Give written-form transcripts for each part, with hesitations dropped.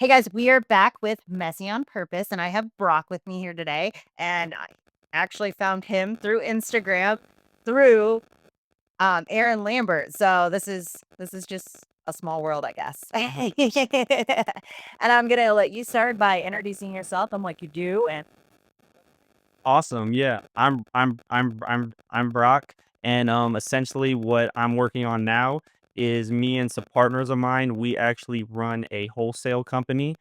Hey guys, we are back with Messy on Purpose, and I have Brock with me here today. And I actually found him through Instagram through Aaron Lambert. So this is just a small world, I guess. And I'm gonna let you start by introducing yourself and what you do. And Awesome. Yeah. I'm Brock, and essentially what I'm working on now is me and some partners of mine, we actually run a wholesale company,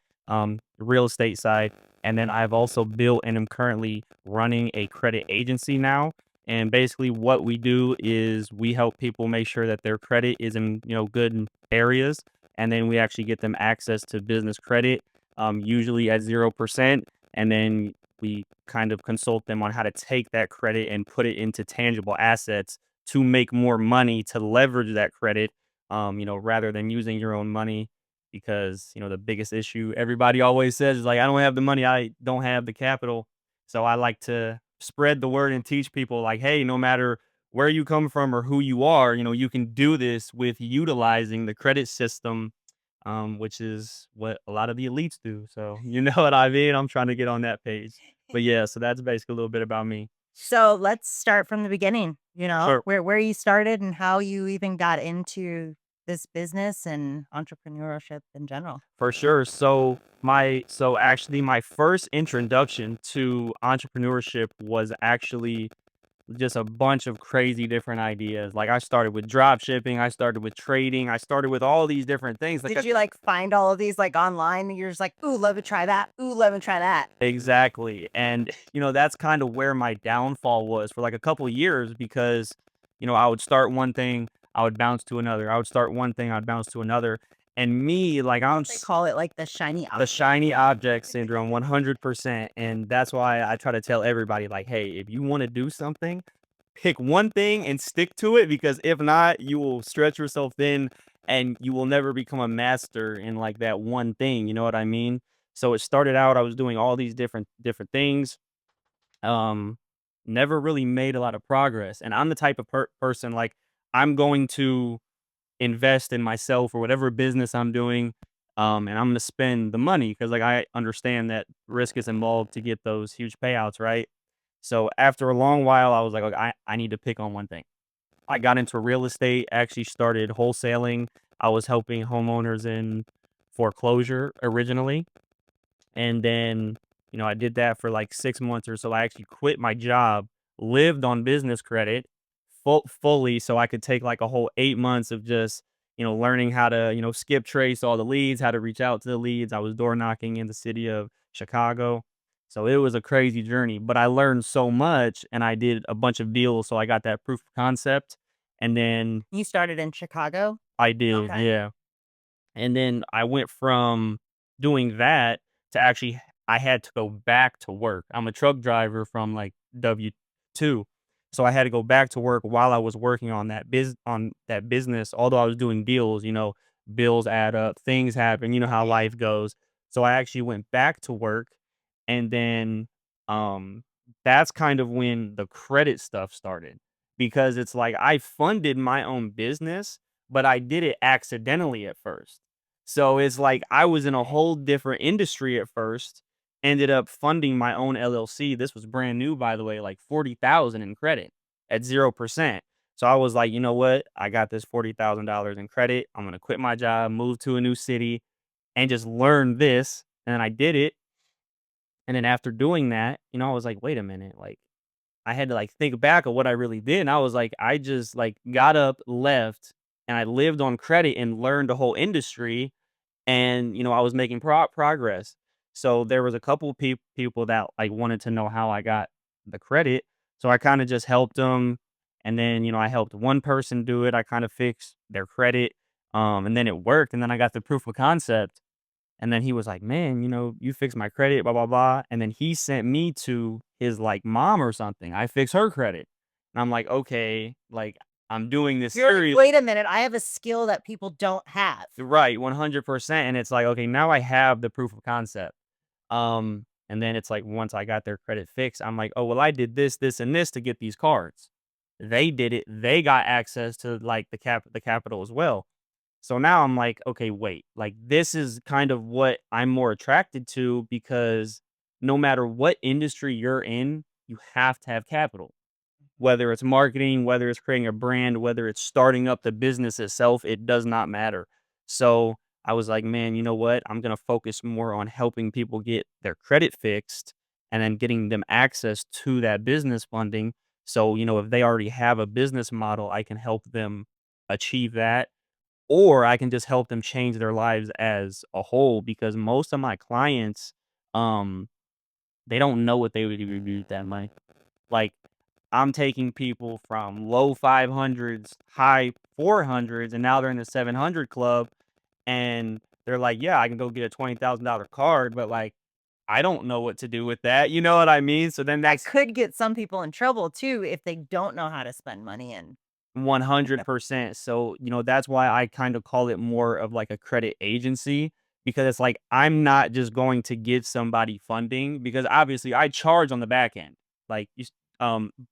real estate side, and then I've also built and am currently running a credit agency now. And basically what we do is we help people make sure that their credit is in, good areas, and then we actually get them access to business credit, usually at 0%, and then we kind of consult them on how to take that credit and put it into tangible assets to make more money to leverage that credit, rather than using your own money. Because, the biggest issue everybody always says is like, I don't have the money, I don't have the capital. So I like to spread the word and teach people like, hey, no matter where you come from or who you are, you can do this with utilizing the credit system, which is what a lot of the elites do. So, you know what I mean? I'm trying to get on that page. But yeah, so that's basically a little bit about me. so let's start from the beginning, Sure. where you started and how you even got into this business and entrepreneurship in general. For sure. So actually my first introduction to entrepreneurship was actually just a bunch of crazy different ideas. Like I started with drop shipping, I started with trading, I started with all these different things. Did you, like, find all of these, like, online and you're just like, "Ooh, let me try that. Ooh, let me try that." Exactly, and, that's kinda where my downfall was for, like, a couple years because, I would start one thing, I would bounce to another, I would start one thing, I'd bounce to another, and me, like, I'm They s call it, like, the shiny the object shiny syndrome. object syndrome, 100%, and that's why I try to tell everybody, like, "Hey, if you wanna do something, pick one thing and stick to it because if not, you will stretch yourself thin and you will never become a master in like that one thing, you know what I mean? So it started out I was doing all these different things. Um Never really made a lot of progress. And I'm the type of person like I'm going to invest in myself or whatever business I'm doing, and I'm going to spend the money because like I understand that risk is involved to get those huge payouts, right? So after a long while, I was like, "Okay, I need to pick on one thing." I got into real estate, actually started wholesaling. I was helping homeowners in foreclosure originally. And then, I did that for like 6 months or so. I actually quit my job, lived on business credit fully so I could take like a whole 8 months of just, learning how to, skip trace all the leads, how to reach out to the leads. I was door knocking in the city of Chicago. So it was a crazy journey, but I learned so much and I did a bunch of deals. So I got that proof of concept. And then You started in Chicago? I did, Okay. yeah. And then I went from doing that to actually I had to go back to work. I'm a truck driver from like W-2. So I had to go back to work while I was working on that business. Although I was doing deals, bills add up, things happen, you know how life goes. So I actually went back to work and then um that's kind of when the credit stuff started because it's like I funded my own business, but I did it accidentally at first. So it's like I was in a whole different industry at first, ended up funding my own LLC. This was brand new, by the way, like 40,000 in credit at 0%. So I was like, you know what? I got this $40,000 in credit. I'm going to quit my job, move to a new city and just learn this. And I did it. And then after doing that, I was like, wait a minute, like I had to like think back of what I really did. And I was like, I just like got up, left, and I lived on credit and learned the whole industry and I was making progress. So there was a couple people that like wanted to know how I got the credit. So I kind of just helped them, and then I helped one person do it. I kind of fixed their credit, and then it worked. And then I got the proof of concept, and then he was like, "Man, you fixed my credit, blah blah blah." And then he sent me to his like mom or something. I fixed her credit, and I'm like, okay, like I'm doing this You're like, serious. "Wait a minute, I have a skill that people don't have." Right, 100%, and it's like, okay, now I have the proof of concept. And then it's like once I got their credit fixed, I'm like, "Oh, well, I did this, this, and this to get these cards." They did it. They got access to like the capital as well. So now I'm like, okay, wait, like this is kind of what I'm more attracted to because no matter what industry you're in, you have to have capital. Whether it's marketing, whether it's creating a brand, whether it's starting up the business itself, it does not matter. So I was like, man, you know what? I'm going to focus more on helping people get their credit fixed and then getting them access to that business funding. So, if they already have a business model, I can help them achieve that, or I can just help them change their lives as a whole because most of my clients, um, they don't know what they would even do with that money. Like, I'm taking people from low 500s, high 400s, and now they're in the 700 club, and they're like, "Yeah, I can go get a $20,000 card," but, like, I don't know what to do with that, you know what I mean? So then That that's could get some people in trouble too if they don't know how to spend money and yeah. 100%. So, that's why I kind of call it more of like a credit agency because it's like I'm not just going to give somebody funding because obviously I charge on the back end. Like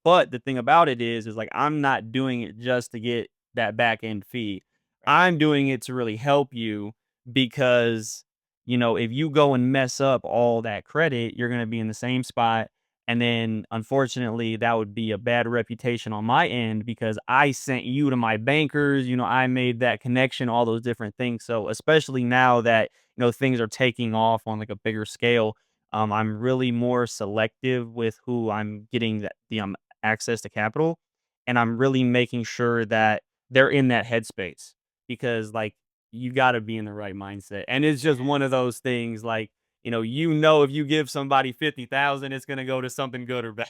but the thing about it is like I'm not doing it just to get that back end fee. Right. I'm doing it to really help you because if you go and mess up all that credit, you're going to be in the same spot, and then unfortunately, that would be a bad reputation on my end because I sent you to my bankers, I made that connection, all those different things. So, especially now that, things are taking off on like a bigger scale, I'm really more selective with who I'm getting the access to capital. And I'm really making sure that they're in that headspace because like you got to be in the right mindset. And it's just one of Yes. those things like, if you give somebody 50,000, it's gonna go to something good or bad.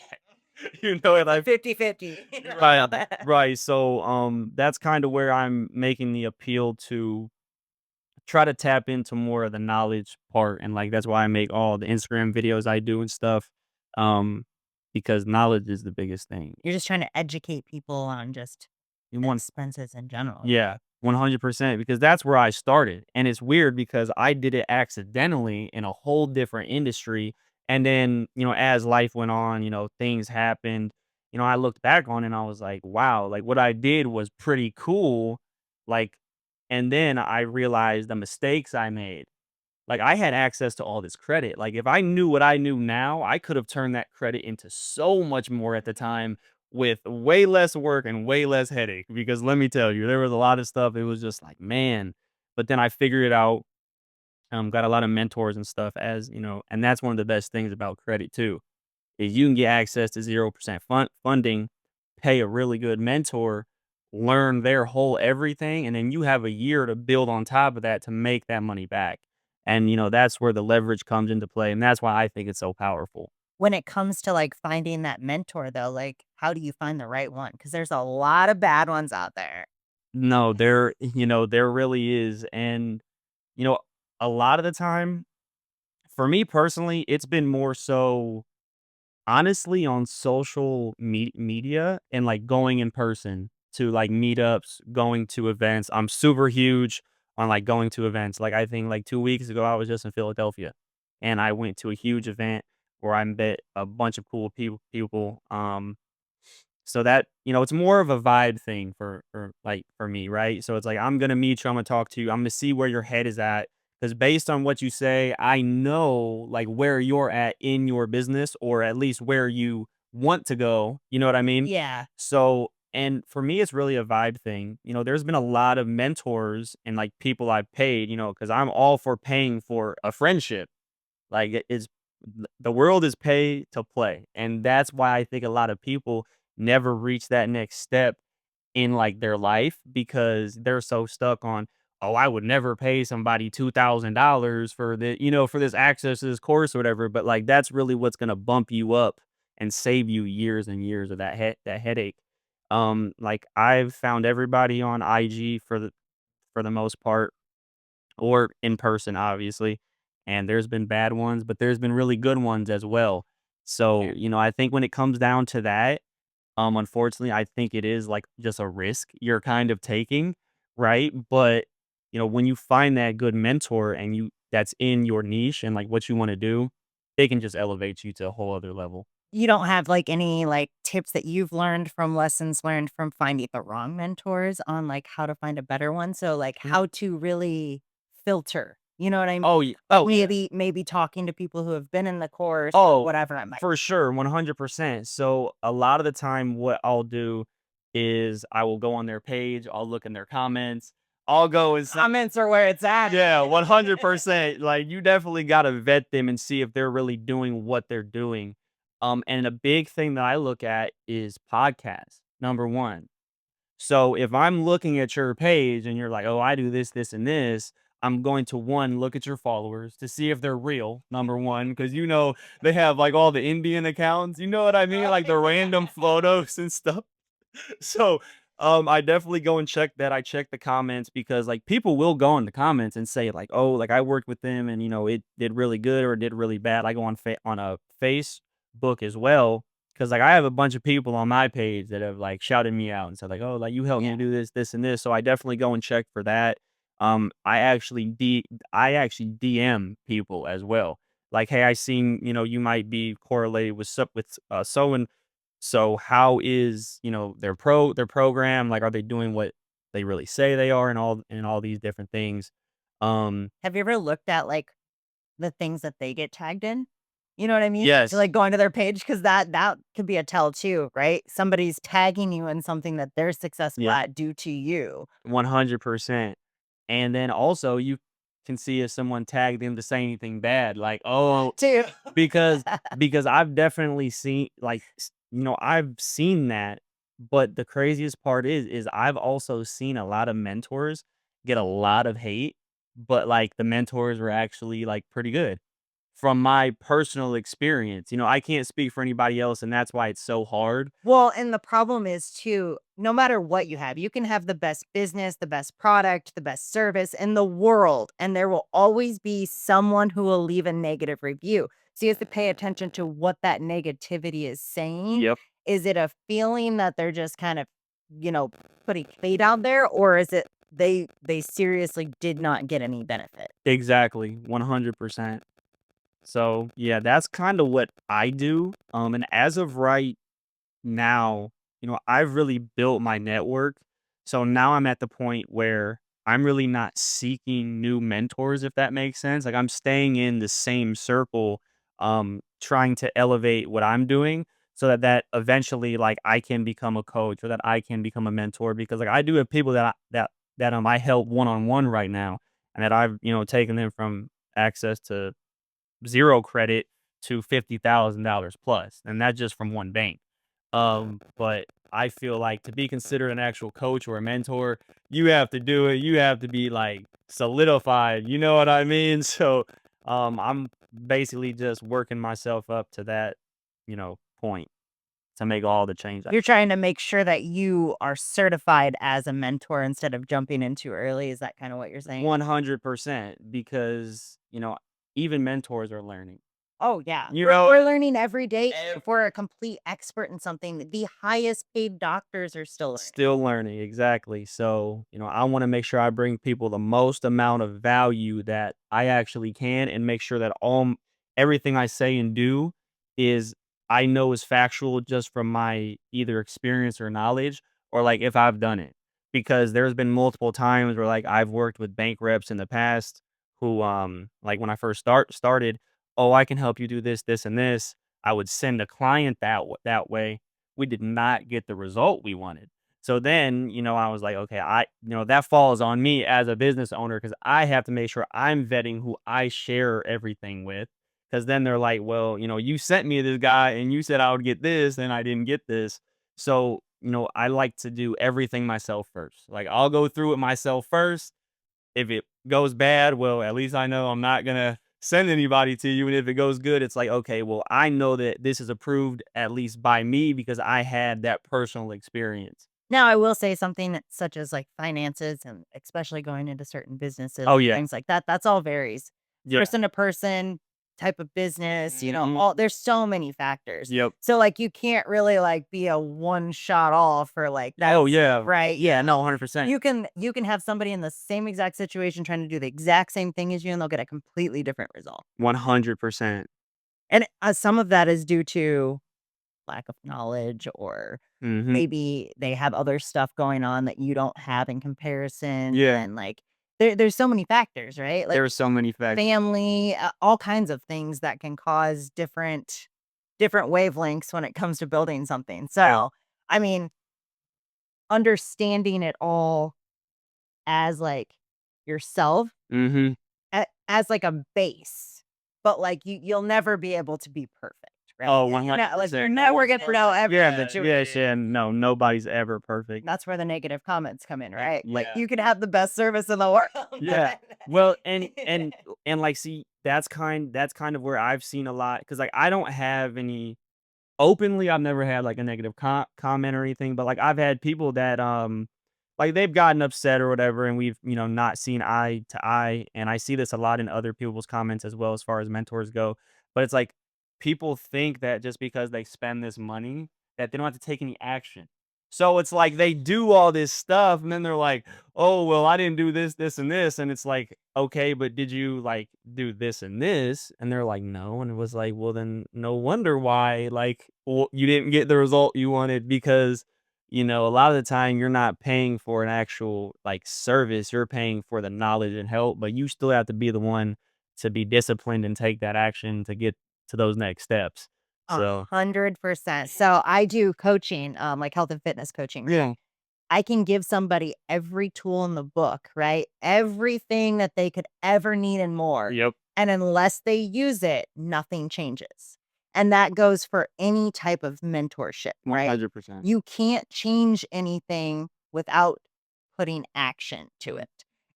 It's a Like 50-50. right, right. So, that's kind of where I'm making the appeal to try to tap into more of the knowledge part, and like that's why I make all the Instagram videos I do and stuff, um, because knowledge is the biggest thing. You're just trying to educate people on just You want expenses in general. Yeah, 100% because that's where I started, and it's weird because I did it accidentally in a whole different industry, and then, as life went on, things happened, I looked back on it and I was like, "Wow, like, what I did was pretty cool," like, and then I realized the mistakes I made. Like, I had access to all this credit. Like, if I knew what I knew now, I could have turned that credit into so much more at the time with way less work and way less headache. Because let me tell you, there was a lot of stuff. It was just like, man. But then I figured it out. Got a lot of mentors and stuff and that's one of the best things about credit too is you can get access to 0% funding, pay a really good mentor, learn their whole everything, and then you have a year to build on top of that to make that money back. And, that's where the leverage comes into play. And that's why I think it's so powerful. When it comes to, like, finding that mentor though, like, how do you find the right one? Because there's a lot of bad ones out there. No, there really is. And, you know, a lot of the time, for me personally, it's been more so honestly, on social media and, like, going in person to, like, meetups, going to events, I'm super huge on, like, going to events. Like, I think, like, 2 weeks ago, I was just in Philadelphia, and I went to a huge event where I met a bunch of cool people, so that it's more of a vibe thing for me, right? So it's like, I'm gonna meet you, I'm gonna talk to you, I'm gonna see where your head is at, because based on what you say, I know, like, where you're at in your business, or at least where you want to go, you know what I mean? Yeah. So and for me, it's really a vibe thing. There's been a lot of mentors and, like, people I've paid, because 'cause I'm all for paying for a friendship. Like, the world is pay to play, and that's why I think a lot of people never reach that next step in, like, their life because they're so stuck on, "Oh, I would never pay somebody $2,000 for for this access to this course or whatever," but, like, that's really what's gonna bump you up and save you years and years of that headache. Like, I've found everybody on IG for the most part, or in person, obviously. And there's been bad ones, but there's been really good ones as well. So, Yeah. I think when it comes down to that, unfortunately, I think it is like just a risk you're kind of taking, right? But, when you find that good mentor and that's in your niche and like what you want to do, they can just elevate you to a whole other level. You don't have, like, any, like, tips that you've learned from lessons learned from finding the wrong mentors on, like, how to find a better one? So, like, Mhm. how to really filter, you know what I mean? Yeah. Maybe talking to people who have been in the course or Oh, whatever it might. for sure, 100%. So, a lot of the time, what I'll do is I will go on their page, I'll look in their comments, I'll go and say Comments are where it's at. yeah, 100%. Like, you definitely gotta vet them and see if they're really doing what they're doing. And a big thing that I look at is podcasts, number 1. So if I'm looking at your page and you're like, "Oh, I do this, this, and this," I'm going to, 1, look at your followers to see if they're real, number 1, because they have, like, all the Indian accounts, you know what I mean? Like, the random photos and stuff. So, I definitely go and check that. I check the comments because, like, people will go in the comments and say, like, "Oh, like, I worked with them and, it did really good or it did really bad." I go on a Facebook as well because, like, I have a bunch of people on my page that have, like, shouted me out and said, like, "Oh, like, you helped me Yeah. do this, this, and this." So I definitely go and check for that. I actually DM people as well. Like, "Hey, I seen, you might be correlated with so and so how is, their program? Like, are they doing what they really say they are and all these different things?" Um, Have you ever looked at, like, the things that they get tagged in? You know what I mean? To, yes. like, go into their page because that could be a tell too, right? Somebody's tagging you in something that they're successful Yep. at due to you. 100%. And then also you can see if someone tagged them to say anything bad, like, "Oh," Too. because I've definitely seen like, I've seen that, but the craziest part is I've also seen a lot of mentors get a lot of hate, but, like, the mentors were actually, like, pretty good from my personal experience. I can't speak for anybody else, and that's why it's so hard. Well, and the problem is too, no matter what you can have the best business, the best product, the best service in the world, and there will always be someone who will leave a negative review. So you have to pay attention to what that negativity is saying. Yep. Is it a feeling that they're just kind of, you know, putting hate out there, or is it they seriously did not get any benefit? Exactly, 100%. So, yeah, that's kinda what I do, and as of right now, I've really built my network. So now I'm at the point where I'm really not seeking new mentors, if that makes sense. Like, I'm staying in the same circle, trying to elevate what I'm doing so that eventually, like, I can become a coach or that I can become a mentor because, like, I do have people I help one-on-one right now and that I've, taken them from access to 0 credit to $50,000 plus, and that's just from one bank. But I feel like to be considered an actual coach or a mentor, you have to do it. You have to be like solidified. You know what I mean? So, I'm basically just working myself up to that, point to make all the change. You're trying to make sure that you are certified as a mentor instead of jumping in too early. Is that kind of what you're saying? 100% because, even mentors are learning. Oh, yeah. You We're know, we're learning every day. ev If we're a complete expert in something, the highest paid doctors are still learning. Still learning, exactly. So, I wanna make sure I bring people the most amount of value that I actually can and make sure that everything I say and do is I know is factual just from my either experience or knowledge or, like, if I've done it. Because there's been multiple times where, like, I've worked with bank reps in the past who, like, when I first started, "Oh, I can help you do this, this, and this." I would send a client that way. We did not get the result we wanted. So then, I was like, okay, that falls on me as a business owner because I have to make sure I'm vetting who I share everything with. Because then they're like, well, you sent me this guy and you said I would get this and I didn't get this. So, I like to do everything myself first. Like, I'll go through it myself first. If it goes bad, well, at least I know I'm not gonna send anybody to you, and if it goes good, it's like, "Okay, well, I know that this is approved at least by me because I had that personal experience." Now, I will say something such as like finances and especially going into certain businesses, Oh, yeah. things like that, that's all varies Yeah. person to person, type of business, Mhm. all there's so many factors. Yep. So like you can't really like be a one shot all for like Oh, that's yeah. right. Yeah, no, 100%. You can have somebody in the same exact situation trying to do the exact same thing as you and they'll get a completely different result. 100%. And some of that is due to lack of knowledge, or Mhm. maybe they have other stuff going on that you don't have in comparison, Yeah. and, like, there's so many factors, right? Like, There are so many factors. family, all kinds of things that can cause different wavelengths when it comes to building something. Yeah. So, I mean, understanding it all as, like, yourself, Mhm. as, like, a base, but, like, you'll never be able to be perfect, right? Oh, You're not like, you're 100%. never gonna know every Yeah, yes, situation. yeah, no, nobody's ever perfect. That's where the negative comments come in, right? Like, Yeah. you could have the best service in the world, Yeah. but Well, and, like, see, that's kind of where I've seen a lot, because like, I don't have any openly, I've never had, like, a negative comment or anything, but, like, I've had people that, like, they've gotten upset or whatever, and we've, not seen eye to eye, and I see this a lot in other people's comments as well as far as mentors go, but it's like, people think that just because they spend this money, that they don't have to take any action. So it's like they do all this stuff, and then they're like, "Oh, well, I didn't do this, this, and this," and it's like, "Okay, but did you, like, do this and this?" And they're like, "No," and it was like, "Well, then no wonder why, like, you didn't get the result you wanted because, a lot of the time you're not paying for an actual, like, service, you're paying for the knowledge and help, but you still have to be the one to be disciplined and take that action to get to those next steps." So 100%. So, I do coaching, like, health and fitness coaching. yeah. I can give somebody every tool in the book, right? Everything that they could ever need and more. Yep. And unless they use it, nothing changes. And that goes for any type of mentorship, right? 100%. You can't change anything without putting action to it.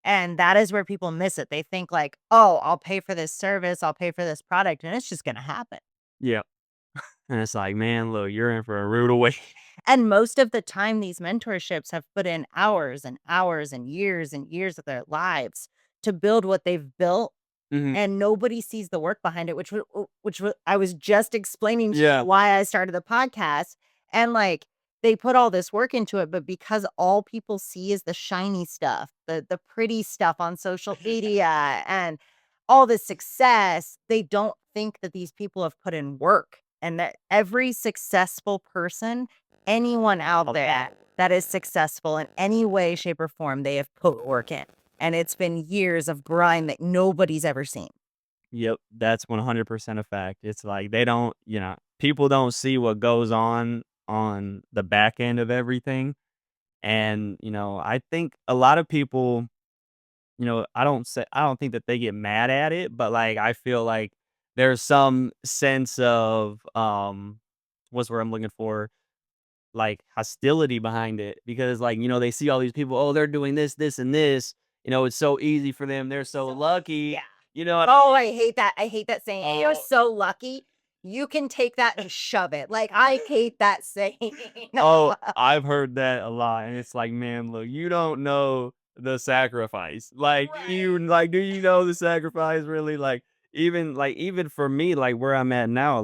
And that is where people miss it. They think like, "Oh, I'll pay for this service, I'll pay for this product, and it's just going to happen." Yeah. And it's like, "Man, look, you're in for a rude awakening." And most of the time, these mentorships have put in hours and hours and years of their lives to build what they've built, Mhm. and nobody sees the work behind it, which I was just explaining to you Yeah. why I started the podcast, and, like, they put all this work into it, but because all people see is the shiny stuff, the pretty stuff on social media and all the success, they don't think that these people have put in work, and that every successful person, anyone out there that is successful in any way, shape, or form, they have put work in. And it's been years of grind that nobody's ever seen. Yep, that's 100% a fact. It's like they don't, people don't see what goes on the back end of everything. And, I think a lot of people, I don't think that they get mad at it, but like I feel like there's some sense of what's where I'm looking for, like, hostility behind it because, like, they see all these people, "Oh, they're doing this, this, and this." It's so easy for them. They're so lucky. Yeah. You know what Oh, I hate that. I hate that saying. You're Oh, so lucky. You can take that and shove it. Like, I hate that saying. oh, I've heard that a lot, and it's like, "Man, look, you don't know the sacrifice." Like, Right. do you know the sacrifice really? Even for me, like, where I'm at now,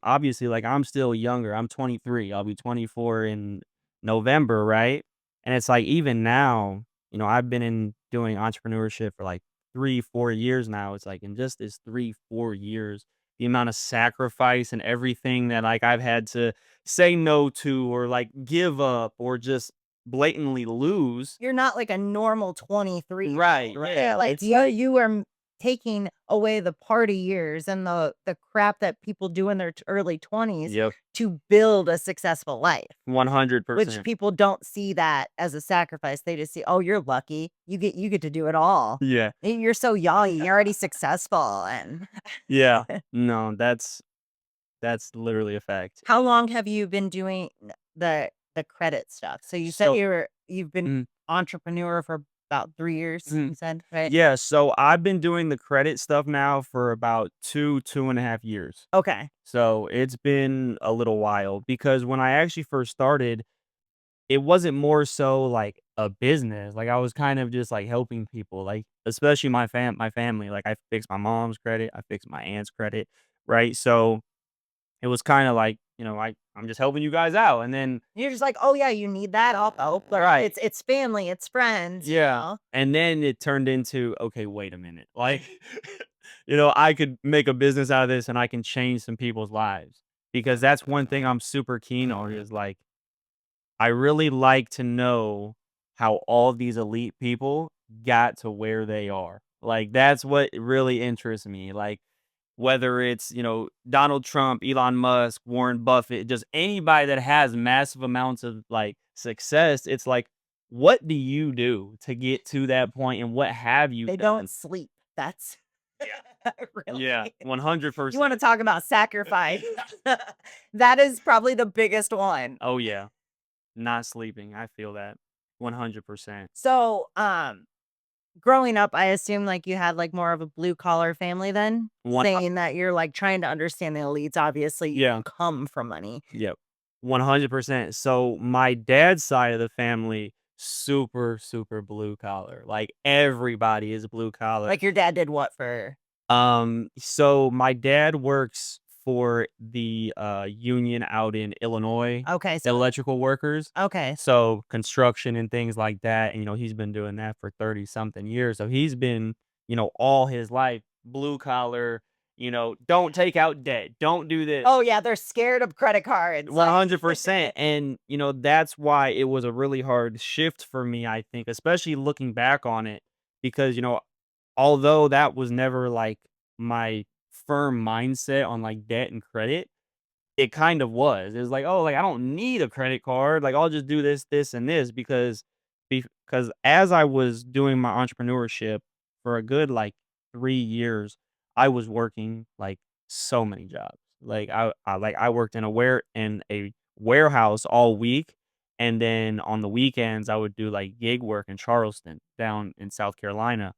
obviously, like, I'm still younger. I'm 23. I'll be 24 in November, right? And it's like, even now, I've been in doing entrepreneurship for, like, 3, 4 years now. It's like, in just this 3, 4 years, the amount of sacrifice and everything that, like, I've had to say no to or, like, give up or just blatantly lose. You're not like a normal 23-year-old, Right, right? yeah, Like, it's you are taking away the party years and the crap that people do in their early 20s Yep, to build a successful life. Which 100%. people don't see that as a sacrifice. They just see, "Oh, you're lucky. You get to do it all. Yeah, You're so young. You're already successful." And yeah. No, that's literally a fact. how long have you been doing the credit stuff? So you said So you've been mm, entrepreneur for about 3 years, mhm. you said, right? Yeah, so I've been doing the credit stuff now for about 2.5 years. Okay. So it's been a little while because when I actually first started, it wasn't more so like a business, like, I was kind of just, like, helping people, like, especially my family, like, I fixed my mom's credit, I fixed my aunt's credit, right? So, it was kinda like, I'm just helping you guys out, and then You're just like, "Oh, yeah, you need that? I'll help." Like, right, it's family, it's friends, you yeah, know? and then it turned into, "Okay, wait a minute, like, I could make a business out of this, and I can change some people's lives." because that's one thing I'm super keen on is like I really like to know how all these elite people got to where they are. Like that's what really interests me. Like whether it's, Donald Trump, Elon Musk, Warren Buffett, just anybody that has massive amounts of like success, it's like, what do you do to get to that point and what have you They done? don't sleep. That's Yeah, really you 100%. wanna talk about sacrifice. That is probably the biggest one. Oh yeah, not sleeping. I feel that 100%. So, growing up, I assume, like, you had, like, more of a blue collar family then? One, Saying that you're, like, trying to understand the elites, obviously, you yeah, come from money. yep, 100%. So my dad's side of the family, super, super blue collar. Like everybody is blue collar. Like, your dad did what for So my dad works for the union out in Illinois, okay, so electrical workers. okay. So construction and things like that. And, he's been doing that for 30 something years. So he's been, all his life blue collar, don't take out debt, don't do this. Oh, yeah, they're scared of credit cards, like 100%. And, that's why it was a really hard shift for me, I think, especially looking back on it, because, although that was never like my firm mindset on like debt and credit, it kind of was. It was like, "Oh, like, I don't need a credit card, like, I'll just do this, this, and this," because as I was doing my entrepreneurship for a good, like, 3 years, I was working, like, so many jobs. Like, I worked in a warehouse all week, and then on the weekends, I would do, like, gig work in Charleston down in South Carolina.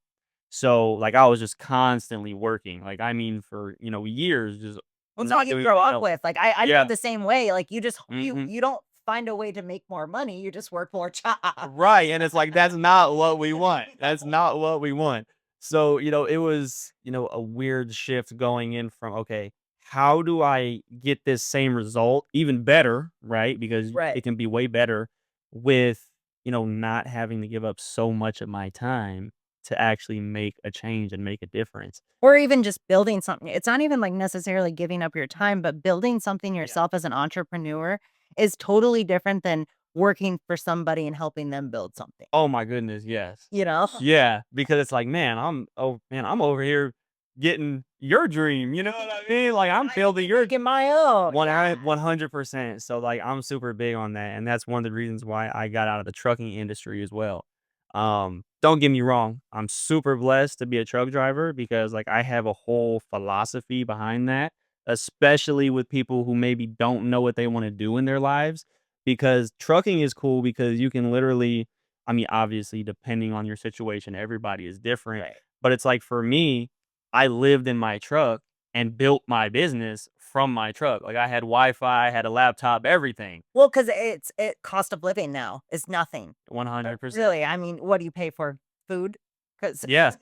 So, like, I was just constantly working, like, I mean, for, years, just well, it's all not you doing grow anything up else. with, like, I do Yeah. it the same way, like, you just Mhm. you don't find a way to make more money, you just work more jobs. Right, and it's like, that's not what we want. That's not what we want. So, it was, a weird shift going in from, "Okay, how do I get this same result even better," right? Because Right. it can be way better with, not having to give up so much of my time to actually make a change and make a difference. Or even just building something. It's not even, like, necessarily giving up your time, but building something Yeah. yourself as an entrepreneur is totally different than working for somebody and helping them build something, Oh my goodness, yes. you know? Yeah, because it's like, man, I'm over here getting your dream, you know what I mean? Like, I'm I get building to your make it my own, yeah. 100%. So, like, I'm super big on that, and that's one of the reasons why I got out of the trucking industry as well. Don't get me wrong, I'm super blessed to be a truck driver because, like, I have a whole philosophy behind that, especially with people who maybe don't know what they wanna do in their lives, because trucking is cool because you can literally, I mean, obviously, depending on your situation, everybody is different, Right. but it's like for me, I lived in my truck and built my business from my truck. Like I had Wi-Fi, I had a laptop, everything. Well, because cost of living now is nothing. 100%. Really, I mean, what do you pay for? Food? 'Cause Yeah.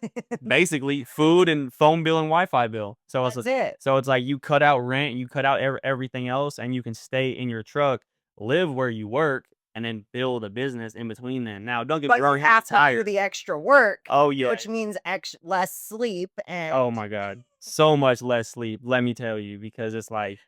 Basically, food and phone bill and Wi-Fi bill. that's it. So it's like you cut out rent, you cut out everything else, and you can stay in your truck, live where you work, and then build a business in between then. Now, don't get me But you wrong, you're have to do tired. the extra work, Oh yeah. which means less sleep and Oh my god. So much less sleep, let me tell you, because it's like,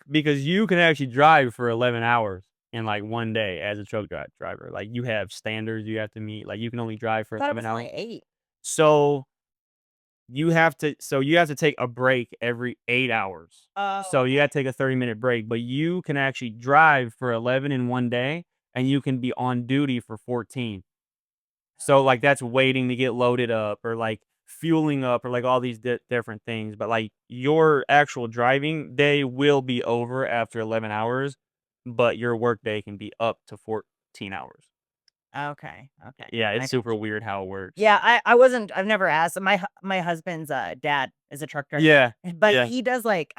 because you can actually drive for 11 hours in like one day as a truck driver. Like you have standards you have to meet. Like you can only drive for I thought it 11 was hours. only 8. So you have to take a break every 8 hours. Oh, So you okay. got to take a 30-minute break, but you can actually drive for 11 in one day and you can be on duty for 14. So, like, that's waiting to get loaded up or, like, fueling up or, like, all these different things, but, like, your actual driving day will be over after 11 hours, but your work day can be up to 14 hours. Okay, okay. Yeah, I it's got super you. weird how it works. Yeah, I wasn't I've never asked. My husband's, dad is a truck driver, Yeah, but yeah. he does, like,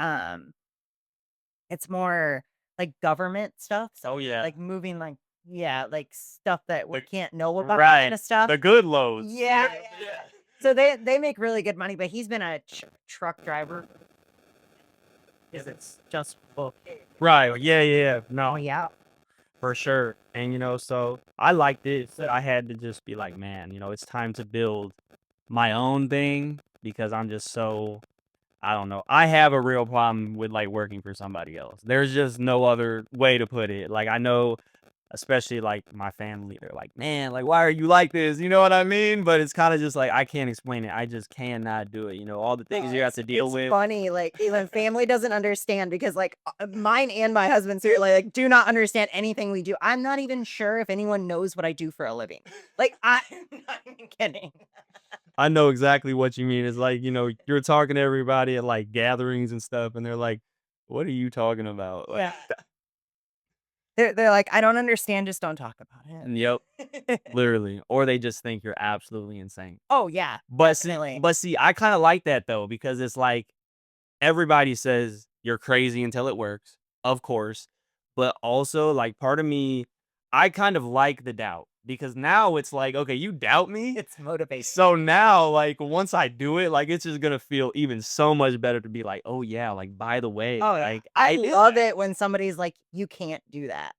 it's more, like, government stuff, so, Oh, yeah. like, moving, like yeah, like, stuff that we The can't know about Right. kinda stuff. The good loads. Yeah, Yeah, yeah. yeah. So they make really good money, but he's been a truck driver 'cause it's just okay. Right, yeah, yeah, yeah. Oh, No, yeah. for sure, and, so I liked it, so I had to just be like, "Man, it's time to build my own thing," because I'm just so I don't know. I have a real problem with, like, working for somebody else. There's just no other way to put it. Like, I know, especially, like, my family, they're like, "Man, like, why are you like this?" You know what I mean? But it's kinda just like, I can't explain it. I just cannot do it, all the things No, you have to deal it's with. funny, like, even family doesn't understand because, like, mine and my husband certainly, like, do not understand anything we do. I'm not even sure if anyone knows what I do for a living. Like, I'm not even kidding. I know exactly what you mean. It's like, you're talking to everybody at, like, gatherings and stuff, and they're like, "What are you talking about?" Yeah. They're like, "I don't understand, just don't talk about Yep, it." literally. Or they just think you're absolutely insane. Oh, yeah, But see definitely. but see, I kinda like that though, because it's like everybody says you're crazy until it works, of course, but also, like, part of me, I kind of like the doubt, because now it's like, "Okay, you doubt me? It's motivation. So now, like, once I do it, like, it's just gonna feel even so much better to be like, "Oh, yeah, like, by the way, Oh, yeah. like, I I did love that." it when somebody's like, "You can't do that.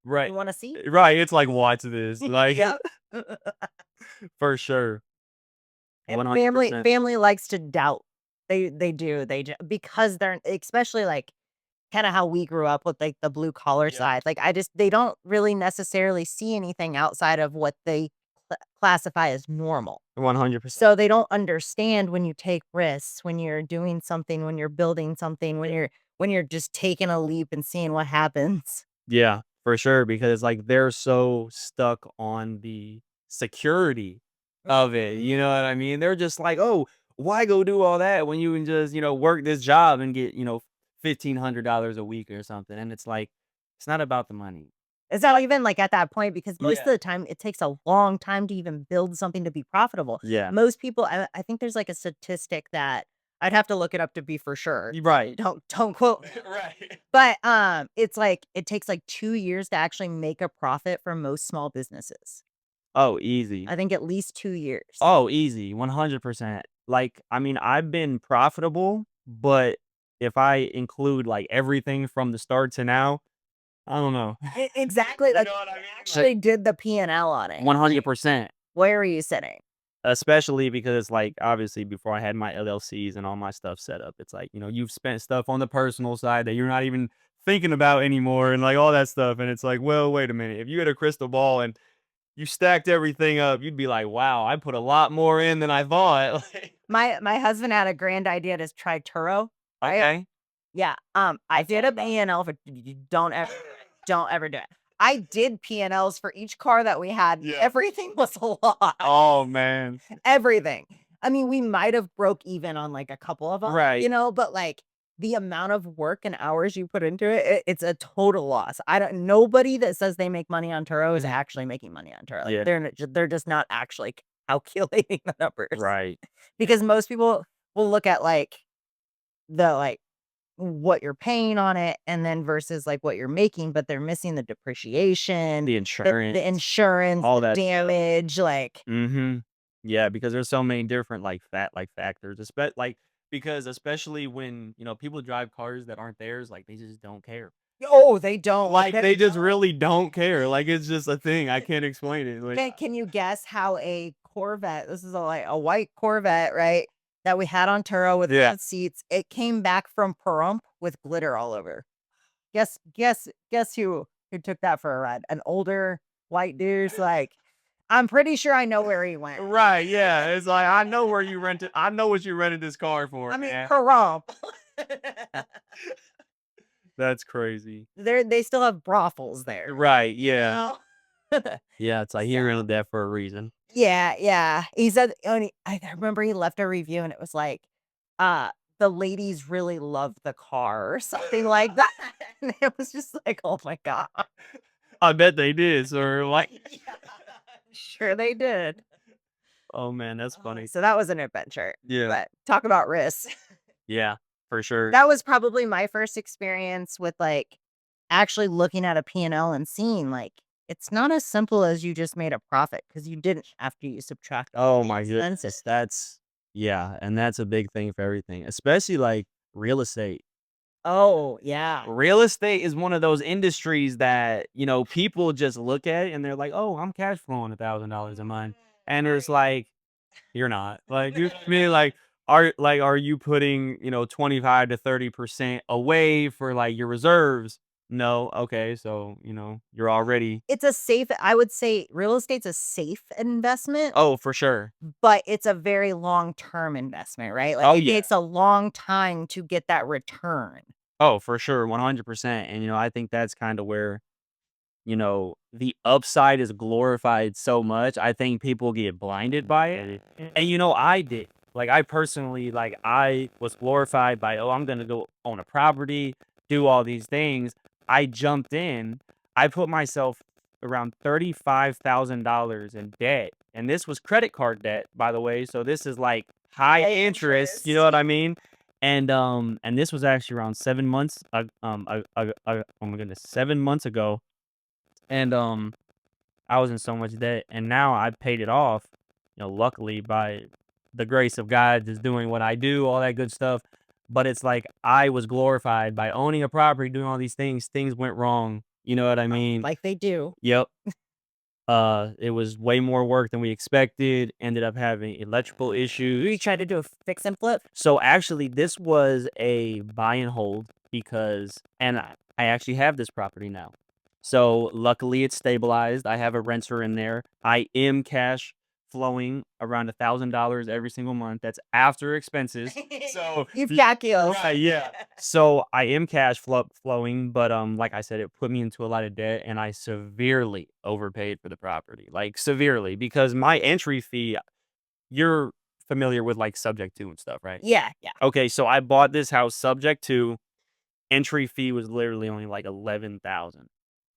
Right. You wanna see?" Right, it's like, "Watch this." Like, Yep. for sure. And family 100%. family likes to doubt. They do. Because they're especially, like, kinda how we grew up with, like, the blue collar Yep. side. Like, they don't really necessarily see anything outside of what they classify as normal. 100%. So they don't understand when you take risks, when you're doing something, when you're building something, when you're just taking a leap and seeing what happens. Yeah, for sure, because, like, they're so stuck on the security of it, Mhm. you know what I mean? They're just like, "Oh, why go do all that when you can just, work this job and get, $1,500 a week or something?" And it's like, it's not about the money. It's not even, like, at that point because most of Yeah. the time, it takes a long time to even build something to be profitable. Yeah. Most people I think there's, like, a statistic that I'd have to look it up to be for sure. Right. Don't quote me. Right. But, it's like it takes, like, 2 years to actually make a profit for most small businesses. Oh, easy. I think at least 2 years. Oh, easy, 100%. Like, I mean, I've been profitable, but if I include, like, everything from the start to now, I don't know. Exactly, You like, know what I I mean? actually did the P&L on it. 100%. Where are you sitting? Especially because, like, obviously, before I had my LLCs and all my stuff set up, it's like, you've spent stuff on the personal side that you're not even thinking about anymore and, like, all that stuff, and it's like, well, wait a minute. If you had a crystal ball and you stacked everything up, you'd be like, "Wow, I put a lot more in than I thought." Like, My husband had a grand idea to try Turo, right? okay. Yeah, I I did thought a about P&L for don't ever do it. Don't ever do it. I did P&Ls for each car that we had. Yeah. Everything was a lot. Oh, man. Everything. I mean, we might have broke even on, like, a couple of them, Right. but, like, the amount of work and hours you put into it's a total loss. I don't nobody that says they make money on Turo is Mhm. actually making money on Turo. Like, Yeah. they're just not actually calculating the numbers Right. because most people will look at, like, like, what you're paying on it and then versus, like, what you're making, but they're missing the depreciation, The the insurance, insurance, all the that stuff. damage, like Mhm. Yeah, because there's so many different, like, factors, because especially when, people drive cars that aren't theirs, like, they just don't care. oh, they don't. Like, They they just don't. really don't care, like, it's just a thing, I can't explain it, like Can you guess how a Corvette this is like, a white Corvette, right, that we had on Turo with Yeah. front seats, it came back from Pahrump with glitter all over. Guess who took that for a ride? An older white dude's like, I'm pretty sure I know where he went. Right, yeah, it's like, I know what you rented this car for, I mean, man. Pahrump. That's crazy. They still have brothels there. Right, yeah. Know? Yeah, it's like, he So rented that for a reason. yeah, yeah. He said only I remember he left a review and it was like, uh, "The ladies really love the car," or something like that. And it was just like, "Oh my god." I bet they did, sir, like Yeah, sure they did. Oh, man, that's funny. So that was an adventure, Yeah. but talk about risks. Yeah, for sure. That was probably my first experience with, like, actually looking at a P&L and seeing, like, it's not as simple as you just made a profit because you didn't after you subtract all Oh the my expenses. goodness, yeah, and that's a big thing for everything, especially, like, real estate. Oh, yeah. Real estate is one of those industries that, people just look at it and they're like, "Oh, I'm cash flowing $1,000 a month," and it's Right. like, "You're not." Like, you know what I mean? Like, are you putting, 25 to 30% away for, like, your reserves? No. Okay, so, you're already. It's a safe I would say real estate's a safe investment, Oh, for sure. but it's a very long-term investment, right? Like, Oh, it yeah. takes a long time to get that return. Oh, for sure, 100%, and, I think that's kinda where, the upside is glorified so much, I think people get blinded by it, and, I did. Like, I personally, like, I was glorified by, "Oh, I'm gonna go own a property, do all these things." I jumped in, I put myself around $35,000 in debt, and this was credit card debt, by the way, so this is, like, high High interest, you know interest. what I mean? And this was actually around 7 months, oh my goodness, 7 months ago, and, I was in so much debt, and now I paid it off, luckily by the grace of God just doing what I do, all that good stuff, but it's like I was glorified by owning a property, doing all things went wrong, you know what I mean? Like they do. Yep. It was way more work than we expected, ended up having electrical You issues. try to do a fix and flip? So actually, this was a buy and hold because, and I actually have this property now. So luckily, it's stabilized. I have a renter in there. I am cash flowing around $1,000 every single month. That's after expenses. So You've calculus. right, yeah. So I am cash flowing, but like I said, it put me into a lot of debt, and I severely overpaid for the property, like severely, because my entry fee. You're familiar with, like, subject to and stuff, right? Yeah, yeah. Okay, so I bought this house subject to, entry fee was literally only, like, 11,000.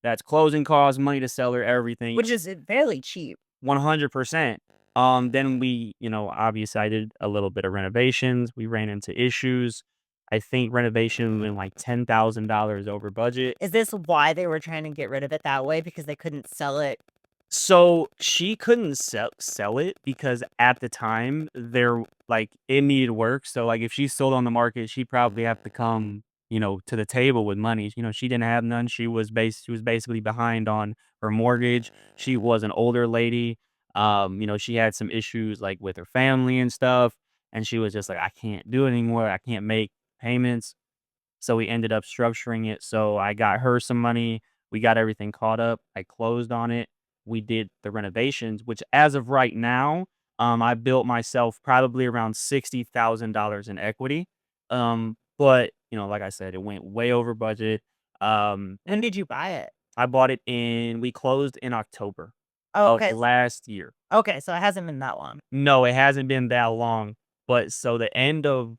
That's closing costs, money to seller, everything, Which is, fairly cheap. 100%. Then we, obviously, I did a little bit of renovations, we ran into issues. I think renovation went, like, $10,000 over budget. Is this why they were trying to get rid of it that way? Because they couldn't sell it? So, she couldn't sell it because at the time, it needed work, so, like, if she sold on the market, she'd probably have to come, to the table with money, she didn't have none, she was basically behind on her mortgage, she was an older lady, she had some issues, like, with her family and stuff, and she was just like, "I can't do it anymore, I can't make payments." So we ended up structuring it. So I got her some money. We got everything caught up. I closed on it. We did the renovations, which as of right now, I built myself probably around $60,000 in equity. But like I said, it went way over budget. When did you buy it? I bought it we closed in October Oh, of okay. last year. Okay, so it hasn't been that long. No, it hasn't been that long, but so the end of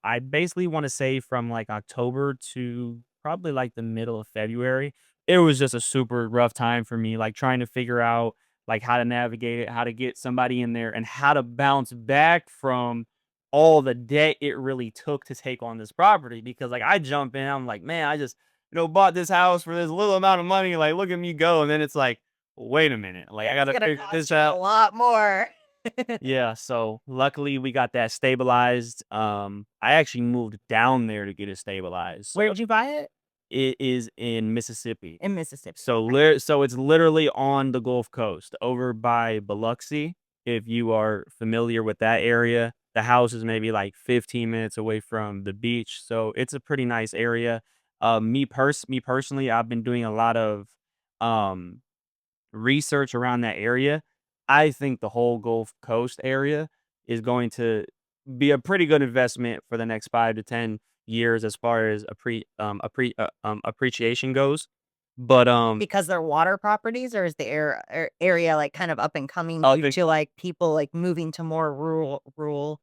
I basically wanna say from, like, October to probably, like, the middle of February, it was just a super rough time for me, like, trying to figure out, like, how to navigate it, how to get somebody in there, and how to bounce back from all the debt it really took to take on this property because, like, I jump in, I'm like, "Man, I just, bought this house for this little amount of money, like, look at me go," and then it's like, "Wait a minute, like, I It's gotta gonna figure cost this you a out." lot more. Yeah, so luckily we got that stabilized. I actually moved down there to get it stabilized. Where So did you buy it? it is in Mississippi. In Mississippi. So it's literally on the Gulf Coast over by Biloxi. If you are familiar with that area, the house is maybe like 15 minutes away from the beach. So it's a pretty nice area. Me personally, I've been doing a lot of um research around that area, I think the whole Gulf Coast area is going to be a pretty good investment for the next 5 to 10 years as far as appreciation goes. But Because they're water properties, or is the area, like, kind of up and coming oh, due to, like, people, like, moving to more rural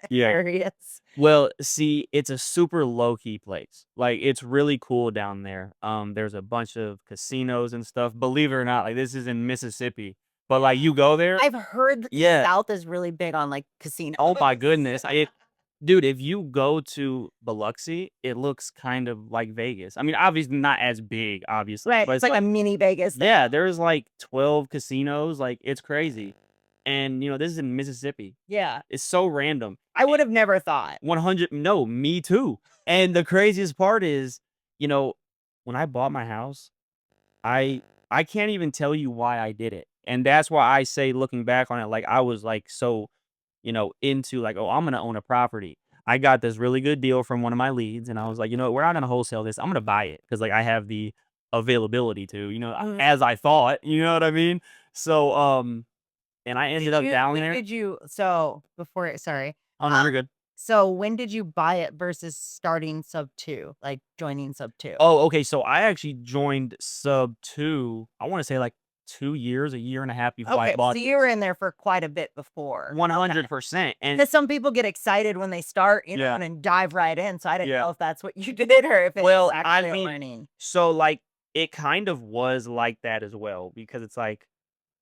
yeah. areas? Well, see, it's a super low key place. Like it's really cool down there. There's a bunch of casinos and stuff. Believe it or not, like this is in Mississippi, but like you go there, I've heard that the yeah. South is really big on, like, casinos. Oh my goodness. Dude, if you go to Biloxi, it looks kind of like Vegas. I mean, obviously not as big, obviously, Right, but it's it's like a like, mini Vegas there. yeah, there's like 12 casinos. Like, it's crazy. And, this is in Mississippi. Yeah. It's so random. I would have never thought. 100, no, me too. And the craziest part is, you know, when I bought my house, I I can't even tell you why I did it. And that's why I say looking back on it, like I was like so into like, oh, I'm gonna own a property. I got this really good deal from one of my leads, and I was like, we're not gonna wholesale this. I'm gonna buy it because like I have the availability to, as I thought. You know what I mean? So, and I ended up down When there. did you so before sorry. Oh no, you're good. So when did you buy it versus starting sub 2, like joining sub 2? Oh, okay. So I actually joined sub two. I want to say like 2 years, a year and a half before I Okay, so bought you were in there for quite a bit before. 100%. And Because some people get excited when they start, yeah, and dive right in, so I didn't yeah. know if that's what you did or if it's Well, I actually mean, learning. so like it kind of was like that as well because it's like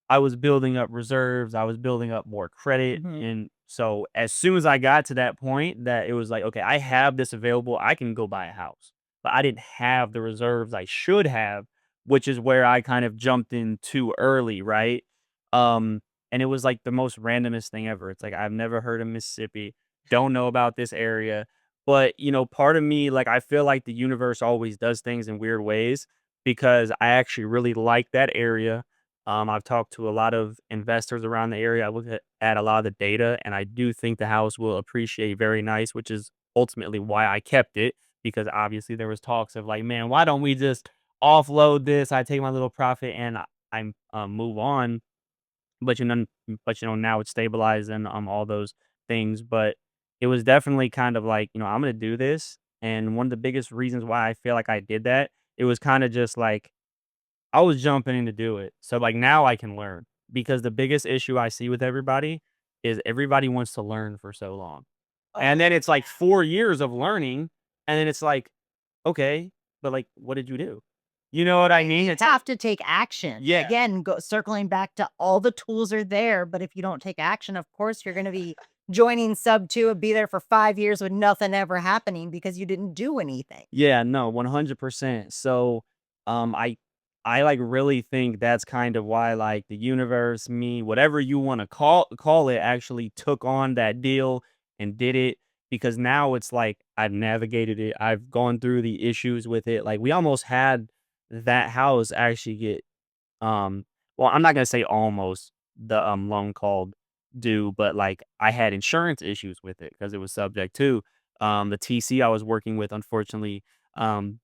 I was building up reserves, I was building up more credit, Mhm. and so as soon as I got to that point that it was like, "Okay, I have this available, I can go buy a house." But I didn't have the reserves I should have, which is where I kind of jumped in too early, right? Um, and it was like the most randomest thing ever. It's like I've never heard of Mississippi, don't know about this area, but, part of me, like, I feel like the universe always does things in weird ways because I actually really like that area. I've talked to a lot of investors around the area. I look at a lot of the data, and I do think the house will appreciate very nice, which is ultimately why I kept it because obviously there was talks of like, man, why don't we just offload this? I take my little profit and I move on. But now it's stabilized and all those things. But it was definitely kind of like, I'm gonna do this. And one of the biggest reasons why I feel like I did that, it was kind of just like I was jumping in to do it. So, like, now I can learn because the biggest issue I see with everybody is everybody wants to learn for so long. And then it's like 4 years of learning, and then it's like, "Okay, but, like, what did you do?" You know what I mean? It's Have to take action. yeah. Again, circling back to all the tools are there, but if you don't take action, of course, you're gonna be joining sub 2 and be there for 5 years with nothing ever happening because you didn't do anything. Yeah, no, 100%. So, I like really think that's kind of why like the universe, me, whatever you want to call it, actually took on that deal and did it because now it's like I've navigated it. I've gone through the issues with it. Like we almost had that house actually get um, well, I'm not gonna say almost the loan called due, but like I had insurance issues with it because it was subject to the TC I was working with. Unfortunately,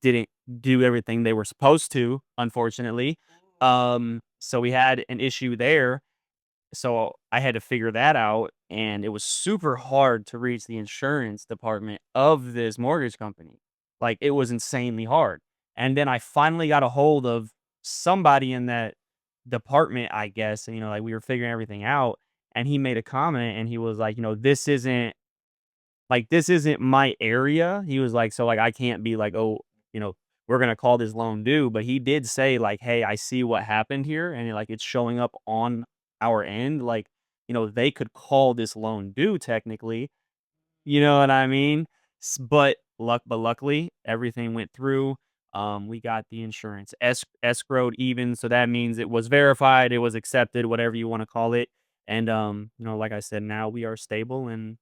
didn't do everything they were supposed to. Unfortunately, so we had an issue there, so I had to figure that out, and it was super hard to reach the insurance department of this mortgage company. Like, it was insanely hard. And then I finally got a hold of somebody in that department, I guess, and, like, we were figuring everything out, and he made a comment, and he was like, this isn't my area. He was like, "So, like, I can't be like, oh, we're gonna call this loan due." But he did say, like, "Hey, I see what happened here, and, like, it's showing up on our end. Like, they could call this loan due technically." You know what I mean? But luckily, everything went through. We got the insurance escrowed even, so that means it was verified, it was accepted, whatever you wanna call it. And, like I said, now we are stable and,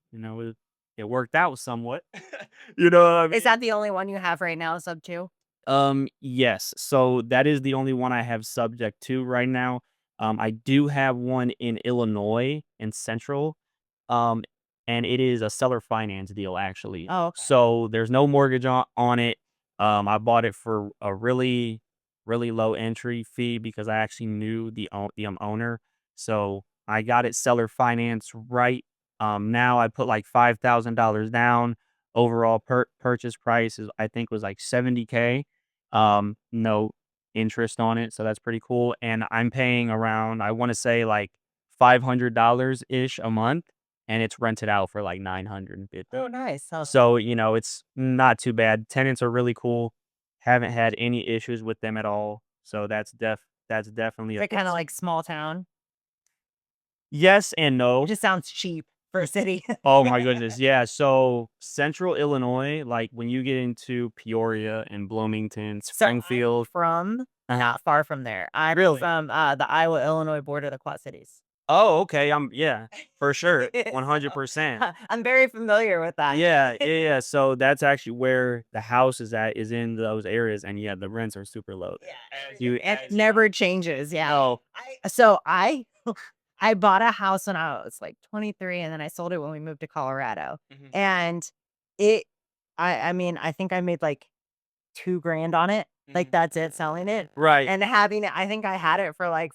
it worked out somewhat. You know what I Is mean? that the only one you have right now, sub 2? Yes. So that is the only one I have subject to right now. I do have one in Illinois in Central. Um, and it is a seller finance deal actually. Oh, okay. So there's no mortgage on it. I bought it for a really, really low entry fee because I actually knew the owner. So I got it seller finance right. Now I put like $5,000 down. Overall purchase price is I think was like 70K. No interest on it, so that's pretty cool, and I'm paying around, I wanna say, like, $500-ish a month, and it's rented out for, like, 950. Oh, nice. So So, it's not too bad. Tenants are really cool, haven't had any issues with them at all, so that's definitely is a it kinda like small town? yes and It no. just sounds cheap for a city. Oh my goodness, yeah, so Central Illinois, like, when you get into Peoria and Bloomington, So I'm Springfield. from Uh-huh. not far from there. I'm Really? from, the Iowa-Illinois border, the Quad Cities. Oh, okay, yeah, for sure, So, 100%. I'm very familiar with that. Yeah, yeah, yeah, so that's actually where the house is in those areas, and yeah, the rents are super low Yeah, there. everything it never changes, yeah. No. I I bought a house when I was like 23 and then I sold it when we moved to Colorado. Mhm. And it I mean, I think I made like 2 grand on it. Like Mhm. that's it selling it. Right. And having it, I think I had it for like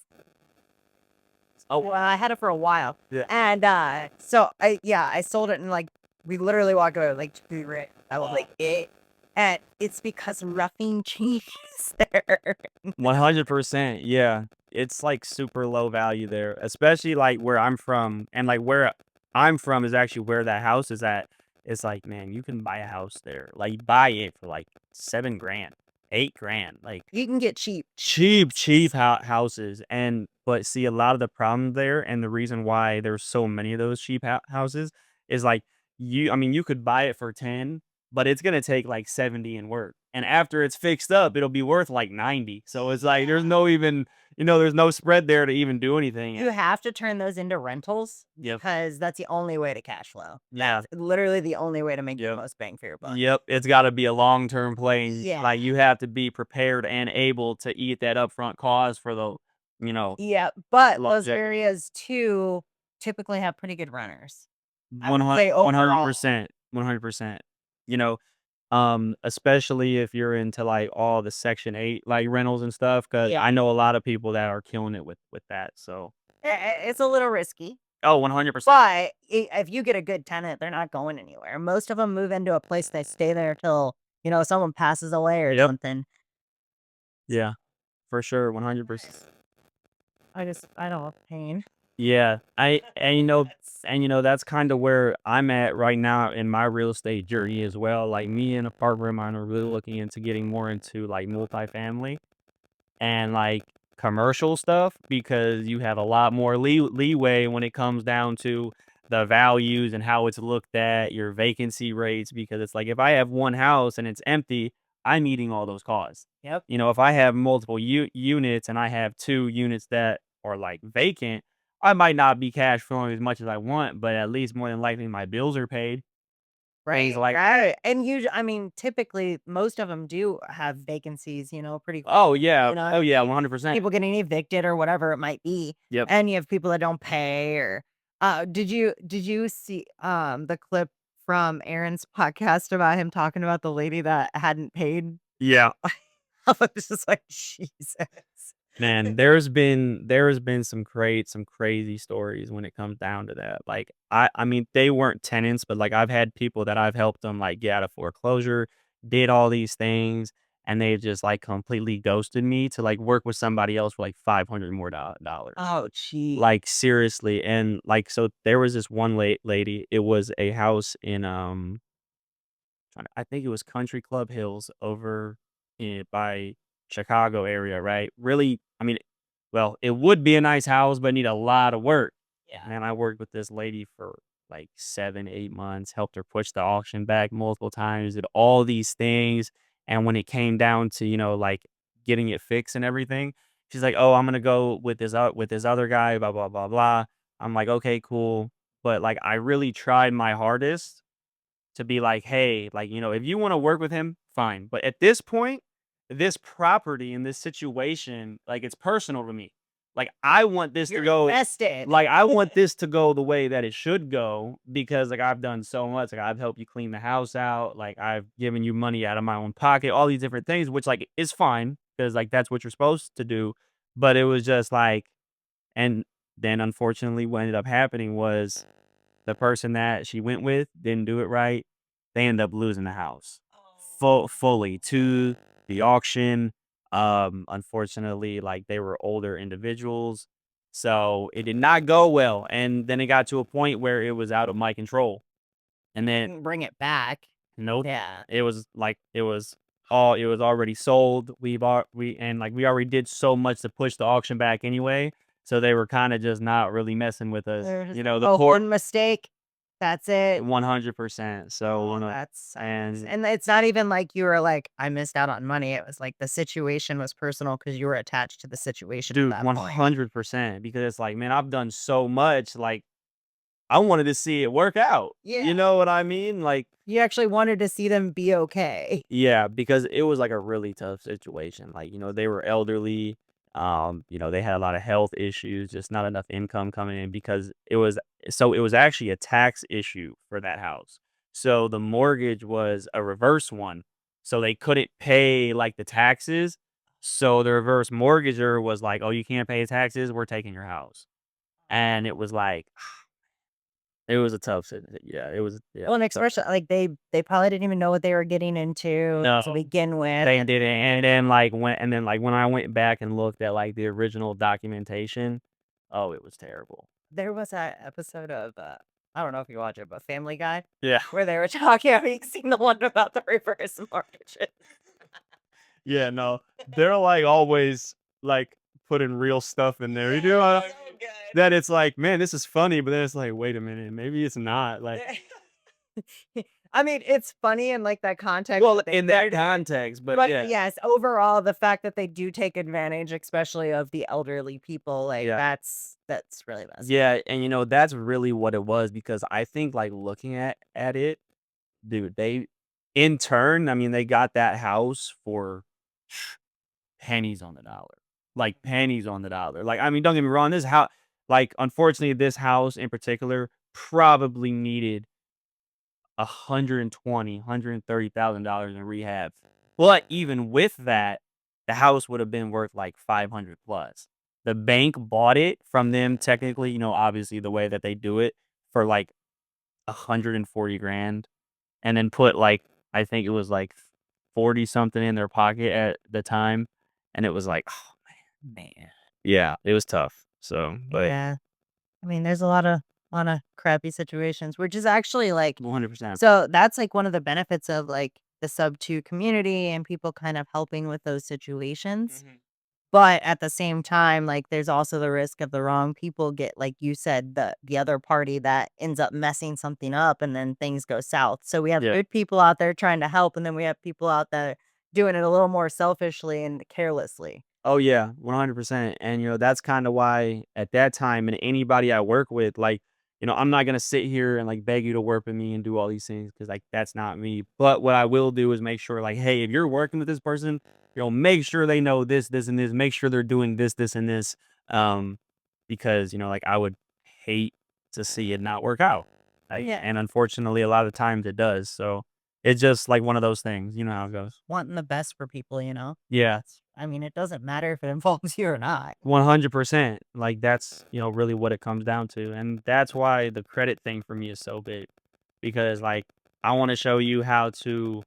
Oh, well, I had it for a while. yeah. And so I sold it and like we literally walked away with like 2 grand. I was like it. And it's because roughing changes there. 100%. Yeah. It's like super low value there, especially like where I'm from. And like where I'm from is actually where that house is at. It's like, man, you can buy a house there. Like buy it for like 7 grand, 8 grand. Like You can get cheap. cheap houses. And but see, a lot of the problem there and the reason why there's so many of those cheap houses is like I mean, you could buy it for 10, but it's gonna take like 70 and work. And after it's fixed up, it'll be worth like 90. So it's like there's no even, there's no spread there to even do anything. You have to turn those into rentals Yep. because that's the only way to cash flow. Yeah. That's literally the only way to make the Yep. most bang for your buck. Yep. It's got to be a long-term play. Yeah. Like you have to be prepared and able to eat that upfront cost for the, Yeah, but those longevity. areas too typically have pretty good runners. I One would hundred, say one hundred overall. percent 100%. You know, especially if you're into like all the Section 8 like rentals and stuff, because Yeah. I know a lot of people that are killing it with that. So, It's a little risky, oh, 100%. but if you get a good tenant, they're not going anywhere. Most of them move into a place, they stay there till, someone passes away or Yep. something. Yeah, for sure. 100%. I don't have pain. Yeah. I, That's that's kind of where I'm at right now in my real estate journey as well. Like me and a partner of mine are really looking into getting more into like multifamily and like commercial stuff because you have a lot more leeway when it comes down to the values and how it's looked at, your vacancy rates. Because it's like if I have one house and it's empty, I'm eating all those costs. yep. If I have multiple units and I have 2 units that are like vacant, I might not be cash flowing as much as I want, but at least more than likely my bills are paid. Things Right, like, right, and I mean, typically, most of them do have vacancies, pretty oh yeah, oh yeah, like, 100%. people getting evicted or whatever it might be, Yep. and you have people that don't pay or did you see, the clip from Aaron's podcast about him talking about the lady that hadn't paid? Yeah. I was just like, "Jesus." Man, there has been some crazy stories when it comes down to that. Like I mean, they weren't tenants, but like I've had people that I've helped them like get out of foreclosure, did all these things, and they just like completely ghosted me to like work with somebody else for like 500 more dollars. Oh, gee. Like seriously, and like so there was this one lady. It was a house in I think it was Country Club Hills over by Chicago area, right? Really, I mean, well, it would be a nice house, but need a lot of work. Yeah. Man, I worked with this lady for like 7, 8 months, helped her push the auction back multiple times, did all these things. And when it came down to, like getting it fixed and everything, she's like, "Oh, I'm gonna go with this other guy, blah, blah, blah, blah." I'm like, okay, cool. But like I really tried my hardest to be like, "Hey, like, if you wanna work with him, fine, but at this point, this property in this situation, like, it's personal to me. Like, I want this to You're go invested. like, I want this to go the way that it should go because, like, I've done so much, like, I've helped you clean the house out, like, I've given you money out of my own pocket, all these different things, which, like, is fine because like, that's what you're supposed to do, but it was just like and then unfortunately, what ended up happening was the person that she went with didn't do it right. They ended up losing the house fully to the auction. Unfortunately, like they were older individuals, so it did not go well. And then it got to a point where it was out of my control. And then Couldn't bring it back. nope, Yeah. it was like it was already sold. We already did so much to push the auction back anyway. So they were kind of just not really messing with us. They're just like, The "Oh, poor one mistake. That's it." 100%. So, Oh, that sucks. and And it's not even like you were like, "I missed out on money." It was like the situation was personal because you were attached to the situation at dude, that point. 100% because it's like, man, I've done so much. Like, I wanted to see it work out. Yeah. You know what I mean? Like, You actually wanted to see them be okay. yeah, because it was like a really tough situation. Like, they were elderly. They had a lot of health issues, just not enough income coming in because it was actually a tax issue for that house. So the mortgage was a reverse one. So they couldn't pay like the taxes. So the reverse mortgager was like, "Oh, you can't pay taxes. We're taking your house." And it was like, it was a yeah, it was, yeah, Well, and tough. especially, like, they probably didn't even know what they were getting into to No, begin with. they didn't. And then like when I went back and looked at like the original documentation, oh, it was terrible. There was that episode of, I don't know if you watch it, but Family Guy, Yeah. where they were talking. Have you seen the one about the reverse mortgages? Yeah, no. They're like always like putting real stuff in there. You Yeah, know, it's so good. that it's like, man, this is funny, but then it's like, wait a minute, maybe it's not. Like, I mean, it's funny in, like, that context well, that they in do that it, context, but but yeah, yes, overall, the fact that they do take advantage, especially of the elderly people, like, yeah. that's really messed up. Yeah, and that's really what it was because I think like looking at it, dude, they in turn, I mean, they got that house for pennies on the dollar. Like pennies on the dollar. Like, I mean, don't get me wrong, this house, like unfortunately this house in particular probably needed 130,000 in rehab. But even with that, the house would have been worth like 500 plus. The bank bought it from them technically, obviously the way that they do it for like 140 grand and then put like I think it was like 40 something in their pocket at the time and it was like, oh man. Yeah, it was tough. So, but Yeah. I mean, there's a lot of crappy situations, which is actually, like, 100%. so that's, like, one of the benefits of, like, the sub 2 community and people kind of helping with those situations. Mhm. But at the same time, like, there's also the risk of the wrong people get, like you said, the other party that ends up messing something up and then things go south. So we have Yeah. good people out there trying to help, and then we have people out there doing it a little more selfishly and carelessly. Oh yeah, 100%. And that's kind of why at that time and anybody I work with, like, I'm not gonna sit here and like beg you to work with me and do all these things because like that's not me. But what I will do is make sure, like, hey, if you're working with this person, make sure they know this, this, and this. Make sure they're doing this, this, and this. Um, because like I would hate to see it not work out. Like, Yeah. and unfortunately, a lot of times it does. So it's just like one of those things. You know how it goes. Wanting the best for people, Yeah. That's I mean, it doesn't matter if it involves you or not. 100%. Like, that's, really what it comes down to, and that's why the credit thing for me is so big, because, like, I wanna show you how to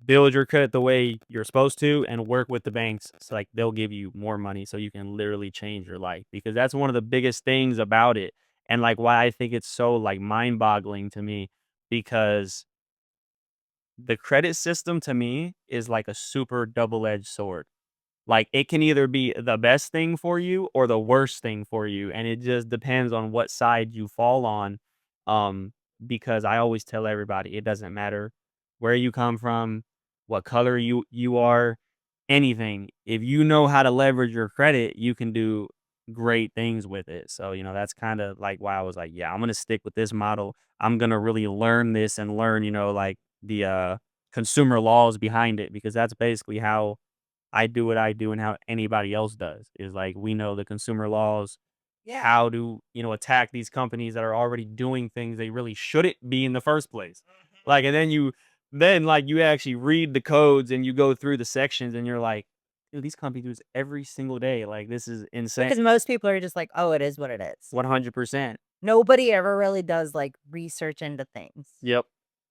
build your credit the way you're supposed to and work with the banks, so, like, they'll give you more money so you can literally change your life, because that's one of the biggest things about it, and, like, why I think it's so, like, mind-boggling to me, because the credit system to me is like a super double-edged sword. Like, it can either be the best thing for you or the worst thing for you, and it just depends on what side you fall on, um, because I always tell everybody, it doesn't matter where you come from, what color you are, anything. If you know how to leverage your credit, you can do great things with it. So, that's kinda, like, why I was like, "Yeah, I'm gonna stick with this model. I'm gonna really learn this and learn, like, the, consumer laws behind it," because that's basically how I do what I do and how anybody else does is like we know the consumer laws, how to, attack these companies that are already doing things they really shouldn't be in the first place. Like, and then like you actually read the codes and you go through the sections and you're like, dude, these companies do this every single day. Like, this is insane. Because most people are just like, "Oh, it is what it is." 100%. Nobody ever really does, like, research into things. Yep.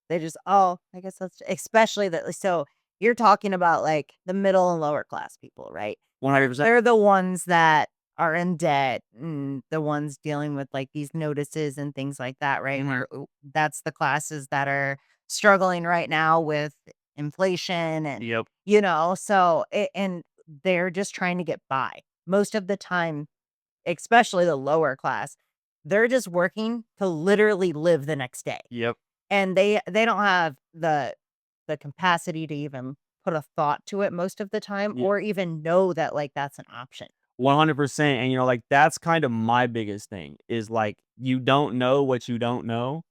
They just, "Oh, I guess that's," especially that, so you're talking about, like, the middle and lower class people, right? 100%. They're the ones that are in debt and the ones dealing with, like, these notices and things like that, right? Mhm. Where that's the classes that are struggling right now with inflation and, Yep. so and they're just trying to get by. Most of the time, especially the lower class, they're just working to literally live the next day. Yep. And they don't have the capacity to even put a thought to it most of the time Yeah. or even know that, like, that's an option. 100%. And like that's kind of my biggest thing is like you don't know what you don't know,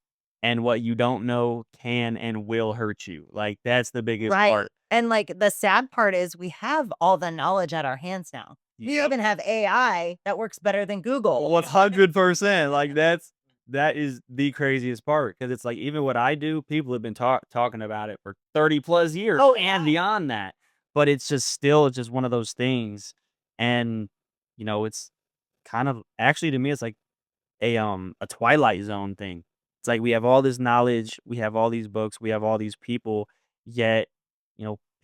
and what you don't know can and will hurt you. Like that's the biggest Right. part. And, like, the sad part is we have all the knowledge at our hands now. You even have AI that works better than Google. 100%. Like that is the craziest part because it's like even what I do, people have been talking about it for 30 plus years. Oh, And yeah. beyond that. But it's just still just one of those things. And it's kind of actually to me it's like a Twilight Zone thing. It's like we have all this knowledge, we have all these books, we have all these people, yet,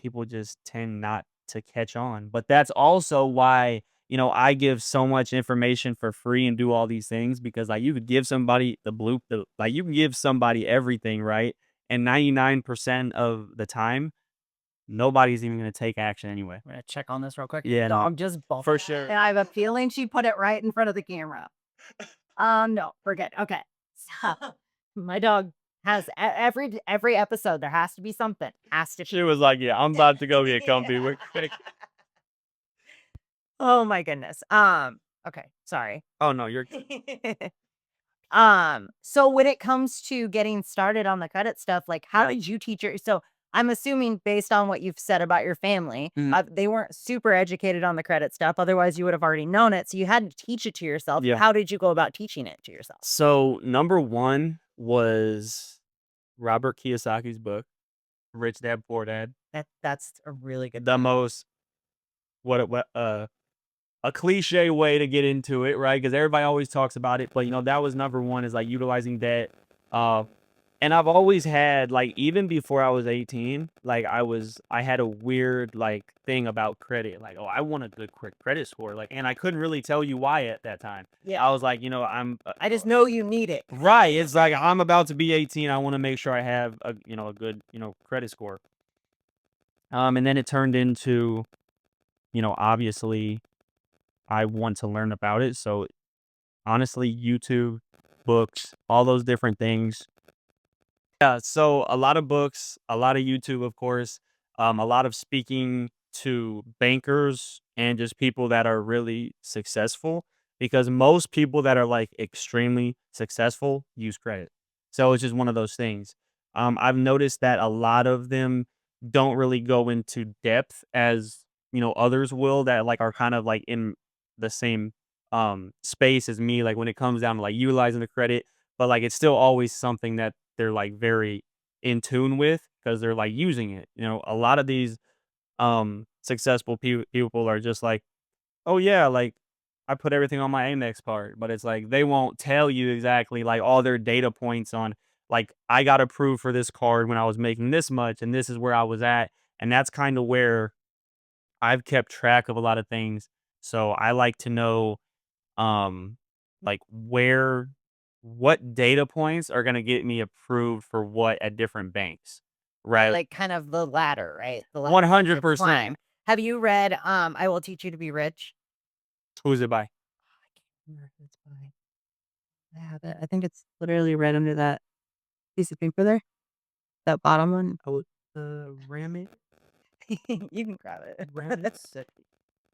people just tend not to catch on. But that's also why, I give so much information for free and do all these things because like you could give somebody like you can give somebody everything, right? And 99% of the time, nobody's even gonna take action anyway. I'm gonna check on this real quick. Yeah, no, Dog just barked. for sure. And I have a feeling she put it right in front of the camera. No, we're good. Okay. So my dog has every episode there has to be something. Has to. She was like, "Yeah, I'm about to go get comfy real quick." Oh my goodness. Okay, sorry. Oh no, you're So when it comes to getting started on the credit stuff, like how did you teach your so I'm assuming based on what you've said about your family, Mhm. they weren't super educated on the credit stuff. Otherwise, you would have already known it. So you had to teach it to yourself. Yeah. How did you go about teaching it to yourself? So number one was Robert Kiyosaki's book, Rich Dad Poor Dad. That's a really good The most what a cliche way to get into it, right? Because everybody always talks about it, but that was number one is like utilizing debt. Uh, and I've always had like even before I was 18, like I had a weird like thing about credit, like oh I want a good quick credit score, like and I couldn't really tell you why at that time. Yeah. I was like, I just know you need it. right. It's like I'm about to be 18. I want to make sure I have a good credit score. And then it turned into obviously I want to learn about it. So honestly, YouTube, books, all those different things. Yeah, so a lot of books, a lot of YouTube, of course, a lot of speaking to bankers and just people that are really successful because most people that are like extremely successful use credit. So it's just one of those things. I've noticed that a lot of them don't really go into depth as others will that like are kind of like in the same space as me like when it comes down to like utilizing the credit, but like it's still always something that they're like very in tune with because they're like using it. A lot of these successful people are just like, "Oh yeah, like I put everything on my Amex card." But it's like they won't tell you exactly like all their data points on like I got approved for this card when I was making this much and this is where I was at. And that's kind of where I've kept track of a lot of things. So I like to know um like what data points are going to get me approved for what at different banks, right? Like kind of the ladder, right? The ladder you 100%. climb. Have you read I Will Teach You to Be Rich? Who's it by? I can't remember who it's by. I have it. I think it's literally right under that piece of paper there. That bottom one. Oh, ram it. You can grab it.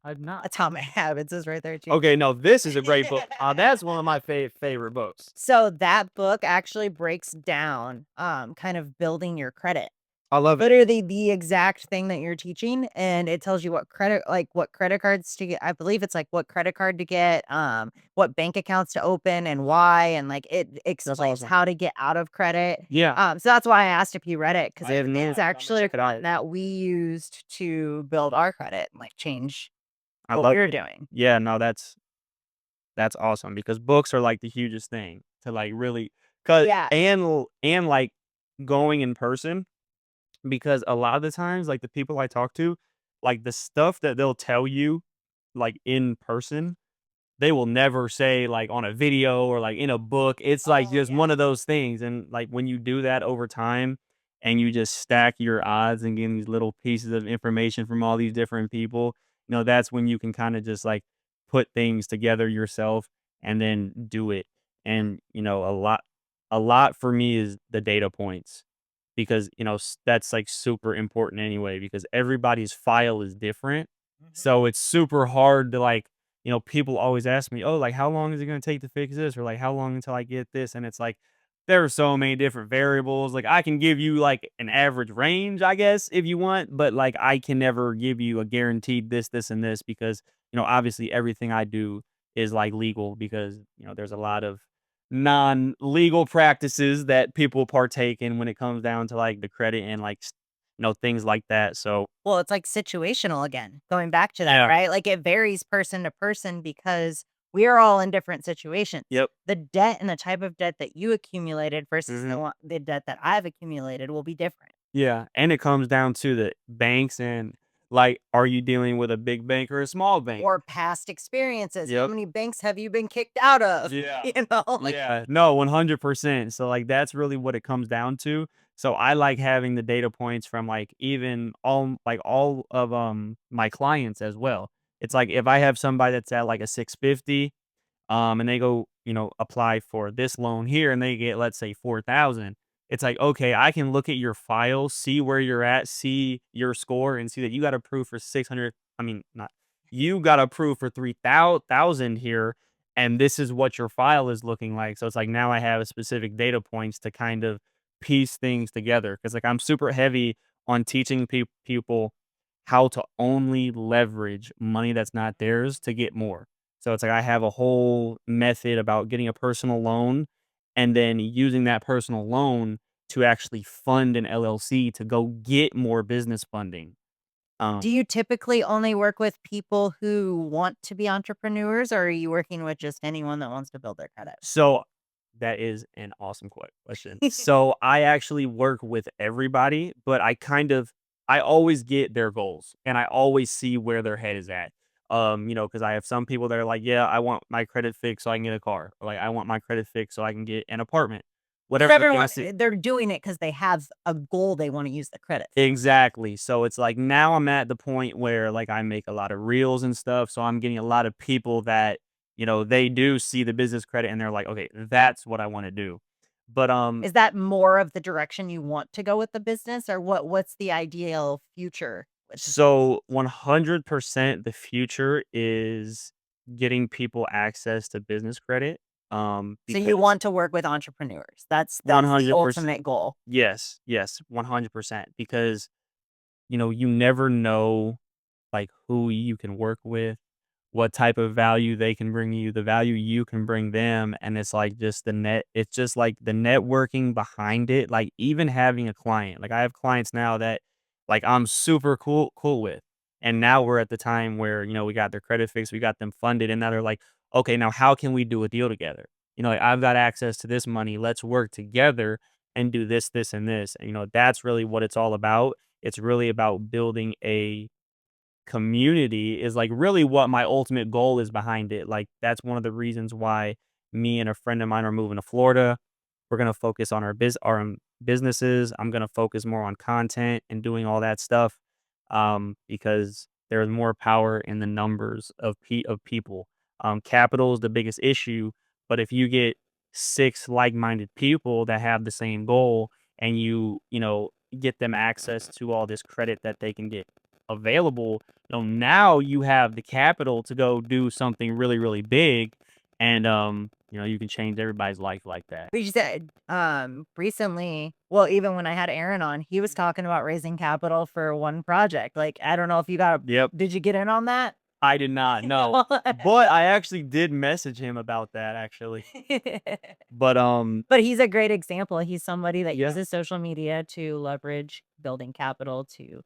I've not. Atomic Habits is right there too. Okay, no, this is a great book. That's one of my favorite books. So that book actually breaks down kind of building your credit. I love it. Literally the exact thing that you're teaching, and it tells you what credit cards to get. I believe it's like what credit card to get, what bank accounts to open and why, and like it explains awesome. how to get out of credit. Yeah. So that's why I asked if you read it because I have not. it's I'm gonna actually check it out. that we used to build our credit, and like change I what love we're it. doing. Yeah, no, that's awesome because books are like the hugest thing to like really cuz Yeah. and like going in person because a lot of the times like the people I talk to, like the stuff that they'll tell you like in person they will never say, like, on a video or, like, in a book. It's, like, Oh just yeah. one of those things, and, like, when you do that over time and you just stack your odds and getting these little pieces of information from all these different people, that's when you can kinda just, like, put things together yourself and then do it, and, a lot for me is the data points because, that's, like, super important anyway because everybody's file is different, Mhm. so it's super hard to, like, people always ask me, "Oh, like, how long is it gonna take to fix this?" Or, like, "How long until I get this?" And it's like, there are so many different variables. Like I can give you like an average range, I guess, if you want, but like I can never give you a guaranteed this, this, and this because, obviously everything I do is like legal because, there's a lot of non-legal practices that people partake in when it comes down to like the credit and like, things like that. So, Well, it's like situational again, going back to that, yeah. right? Like it varies person to person because we are all in different situations. Yep. The debt and the type of debt that you accumulated versus Mhm. the debt that I've accumulated will be different. Yeah, and it comes down to the banks and, like, are you dealing with a big bank or a small bank? Or past experiences. How Yep. many banks have you been kicked out of? Yeah. Like Yeah. No, 100%. So, like, that's really what it comes down to. So, I like having the data points from, like, even all of, my clients as well. It's like if I have somebody that's at, like, a 650, and they go, apply for this loan here and they get, let's say, 4,000. It's like, okay, I can look at your file, see where you're at, see your score, and see that you got approved for 600. I mean, not you got approved for 3,000 here, and this is what your file is looking like. So it's like now I have specific data points to kind of piece things together because, like, I'm super heavy on teaching people how to only leverage money that's not theirs to get more. So it's like I have a whole method about getting a personal loan and then using that personal loan to actually fund an LLC to go get more business funding. do Um, you typically only work with people who want to be entrepreneurs, or are you working with just anyone that wants to build their credit? so that is an awesome question. So I actually work with everybody, but I always get their goals and I always see where their head is at. Because I have some people that are like, yeah, I want my credit fixed so I can get a car, or like I want my credit fixed so I can get an apartment, Not whatever the everyone case. they're doing it because they have a goal they wanna use the credit for. Exactly. So it's like now I'm at the point where like I make a lot of reels and stuff. So I'm getting a lot of people that, they do see the business credit and they're like, okay, that's what I want to do. But Is that more of the direction you want to go with the business, or what's the ideal future with the so 100% the future is getting people access to business credit. so you Because want to work with entrepreneurs. That's the 100%. ultimate goal. Yes, yes, 100%. Because, you never know like who you can work with, what type of value they can bring you, the value you can bring them, and it's just like the networking behind it, like even having a client. Like I have clients now that like I'm super cool with. And now we're at the time where, we got their credit fixed, we got them funded, and now they're like, okay, now how can we do a deal together? Like I've got access to this money. Let's work together and do this, this, and this. And that's really what it's all about. It's really about building a community is like really what my ultimate goal is behind it. Like that's one of the reasons why me and a friend of mine are moving to Florida. We're gonna focus on our businesses. I'm gonna focus more on content and doing all that stuff, because there's more power in the numbers of people. Capital is the biggest issue, but if you get six like-minded people that have the same goal and you get them access to all this credit that they can get available, now you have the capital to go do something really, really big, and you can change everybody's life like that. But you said, recently well, even when I had Aaron on, he was talking about raising capital for one project. Like, I don't know if you got Yep. did you get in on that? I did not know, but I actually did message him about that actually. But But he's a great example. He's somebody that yeah, uses social media to leverage building capital to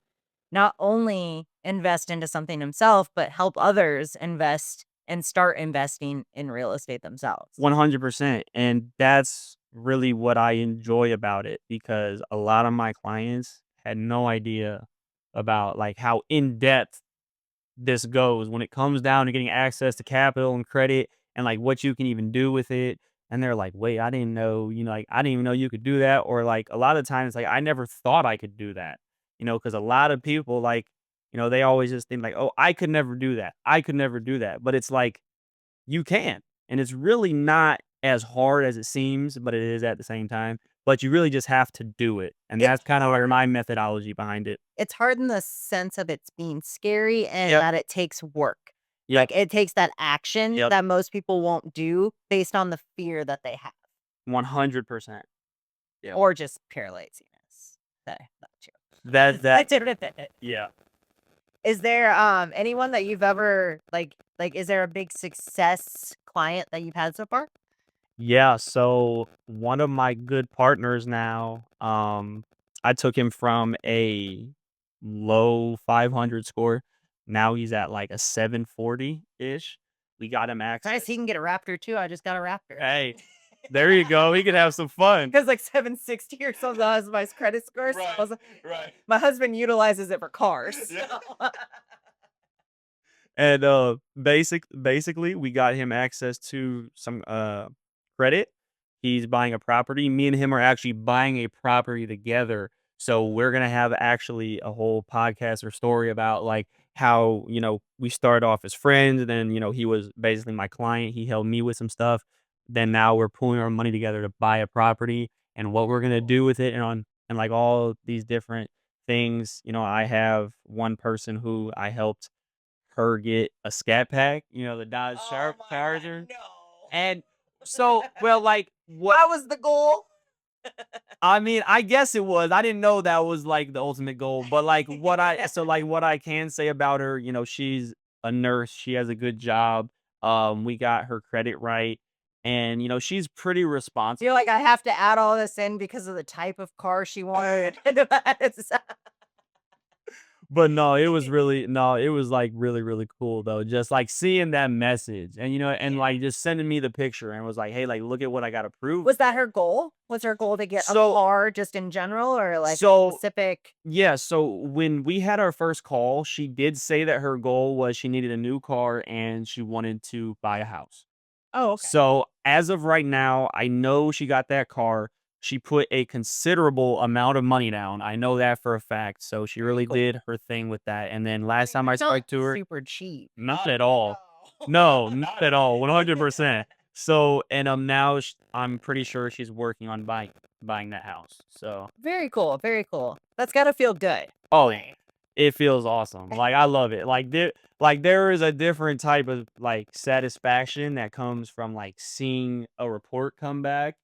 not only invest into something himself, but help others invest and start investing in real estate themselves. 100%. And that's really what I enjoy about it because a lot of my clients had no idea about like how in depth this goes when it comes down to getting access to capital and credit and like what you can even do with it. And they're like, wait, I didn't know, like I didn't even know you could do that. Or like a lot of times, like I never thought I could do that, because a lot of people like, they always just think like, oh, I could never do that. I could never do that. But it's like you can. And it's really not as hard as it seems, but it is at the same time. But you really just have to do it. And It that's kind of like my methodology behind it. it's hard in the sense of it's being scary and Yep. that it takes work. Yep. Like, it takes that action Yep. that most people won't do based on the fear that they have. 100%. Yeah. or just pure laziness? Not you. That I did it. yeah. Is there anyone that you've ever like is there a big success client that you've had so far? Yeah, so one of my good partners now, I took him from a low 500 score. Now he's at like a 740-ish. We got him Nice, access. he can get a Raptor too. I just got a Raptor. Hey, there you go. We could have some fun. Because like 760 or something as my credit score. So I was like, right. my husband utilizes it for cars. Yeah. So. And basically we got him access to some credit. He's buying a property. Me and him are actually buying a property together. So we're gonna have actually a whole podcast or story about like how, we started off as friends, and then, he was basically my client. He helped me with some stuff. Then now we're pulling our money together to buy a property and what we're gonna do with it and like all these different things. I have one person who I helped her get a Scat Pack, the Dodge Charger. No. And so, well, like, what That was the goal. I mean, I guess it was. I didn't know that was like the ultimate goal, but like what I can say about her, she's a nurse. She has a good job. We got her credit right, and she's pretty responsible. Feel like I have to add all this in because of the type of car she wanted. But no, it was like really, really cool though. Just like seeing that message and and Yeah. like just sending me the picture and was like, hey, like look at what I got approved. Was that her goal? Was her goal to get a So car just in general or like so specific? yeah, so when we had our first call, she did say that her goal was she needed a new car and she wanted to buy a house. Oh, okay. So, as of right now, I know she got that car. She put a considerable amount of money down. I know that for a fact. So she Very really cool. did her thing with that. And then last time I It's not spoke to her, super cheap. not at all. No, not at all. 100%. So, and now I'm pretty sure she's working on buying that house. So, Very cool. Very cool. That's gotta feel good. oh, yeah. It feels awesome. Like, I love it. There is a different type of, like, satisfaction that comes from, like, seeing a report come back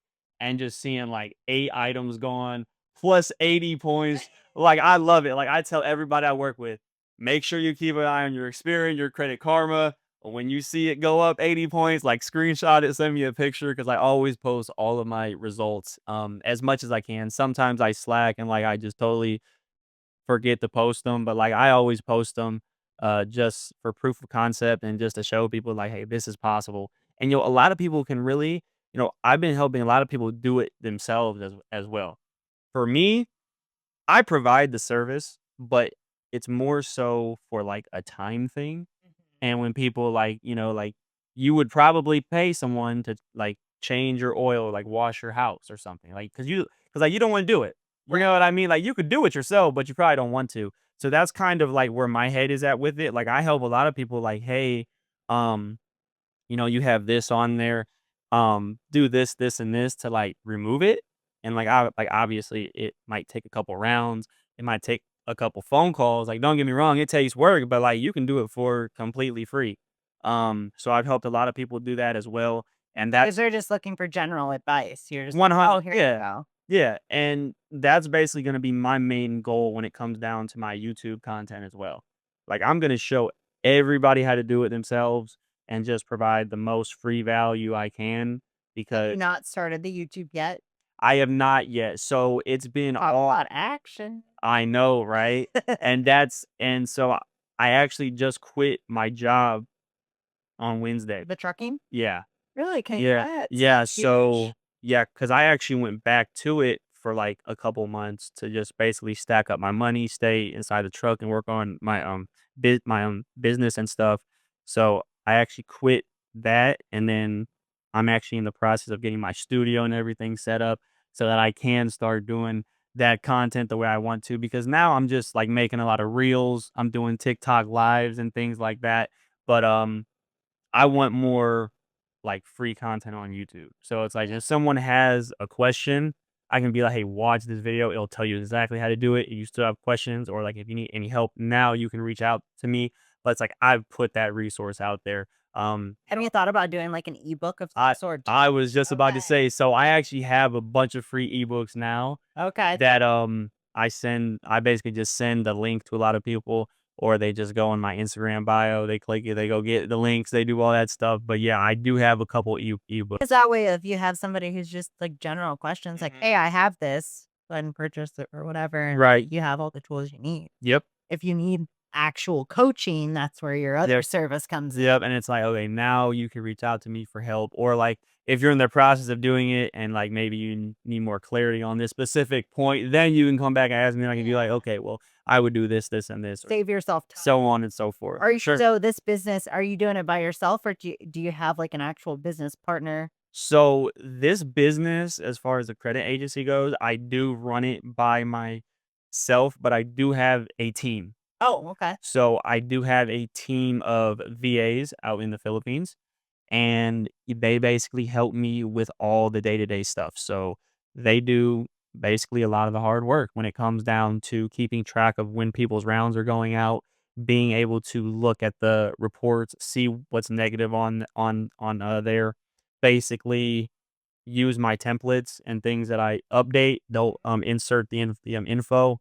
and just seeing, like, 8 items gone plus 80 points. Like, I love it. Like, I tell everybody I work with, "Make sure you keep an eye on your Experian, your Credit Karma. When you see it go up 80 points, like, screenshot it, send me a picture because I always post all of my results, as much as I can. Sometimes I slack and, like, I just totally forget to post them, but, like, I always post them, just for proof of concept and just to show people, like, "Hey, this is possible." And, a lot of people can really I've been helping a lot of people do it themselves as well. For me, I provide the service, but it's more so for, like, a time thing. And when people like, you would probably pay someone to like change your oil, like wash your house or something, like because like you don't want to do it. You know what I mean? Like you could do it yourself, but you probably don't want to. So that's kind of like where my head is at with it. Like I help a lot of people. Like, hey, um, you have this on there, do this, this, and this to like remove it. And like obviously it might take a couple rounds, it might take a couple phone calls. Like, don't get me wrong, it takes work, but like you can do it for completely free. So I've helped a lot of people do that as well. And Because that's they're just looking for general advice. You're just like, 100, oh, here you yeah. go. Yeah. And that's basically gonna be my main goal when it comes down to my YouTube content as well. Like I'm gonna show everybody how to do it themselves and just provide the most free value I can Have you because not started the YouTube yet? I have not yet. So it's been Talk all about action. I know, right? And so I actually just quit my job on Wednesday. The trucking? Yeah. Really? Yeah. Congrats. Yeah, That's so huge. yeah, because I actually went back to it for, like, a couple months to just basically stack up my money, stay inside the truck, and work on my own business and stuff. So, I actually quit that, and then I'm actually in the process of getting my studio and everything set up so that I can start doing that content the way I want to, because now I'm just, like, making a lot of reels, I'm doing TikTok lives and things like that, but, I want more, like, free content on YouTube. So it's like if someone has a question, I can be like, "Hey, watch this video. It'll tell you exactly how to do it. If you still have questions or, like, if you need any help now, you can reach out to me." But it's like I've put that resource out there. Have you thought about doing like an ebook of some I sort? I was just about to Okay. say, so I actually have a bunch of free ebooks now Okay. that I basically just send the link to a lot of people, or they just go on my Instagram bio, they click it, they go get the links, they do all that stuff. But yeah, I do have a couple ebooks. Because that way, if you have somebody who's just like general questions, like, Mhm. hey, I have this, go ahead and purchase it or whatever. And Right. you have all the tools you need. Yep. If you need actual coaching, that's where your other service comes in. Yep, and it's like, okay, now you can reach out to me for help, or like if you're in the process of doing it and like maybe you need more clarity on this specific point, then you can come back and ask me. And I can be like, Yeah. okay, well, I would do this, this, and this, or Save yourself time. so on and so forth. Are you Sure. so this business, are you doing it by yourself or do you have like an actual business partner? So this business, as far as the credit agency goes, I do run it by myself, but I do have a team. Oh, okay. So I do have a team of VAs out in the Philippines, and they basically help me with all the day-to-day stuff. So they do basically a lot of the hard work when it comes down to keeping track of when people's rounds are going out, being able to look at the reports, see what's negative on there, basically use my templates and things that I update. They'll insert the info,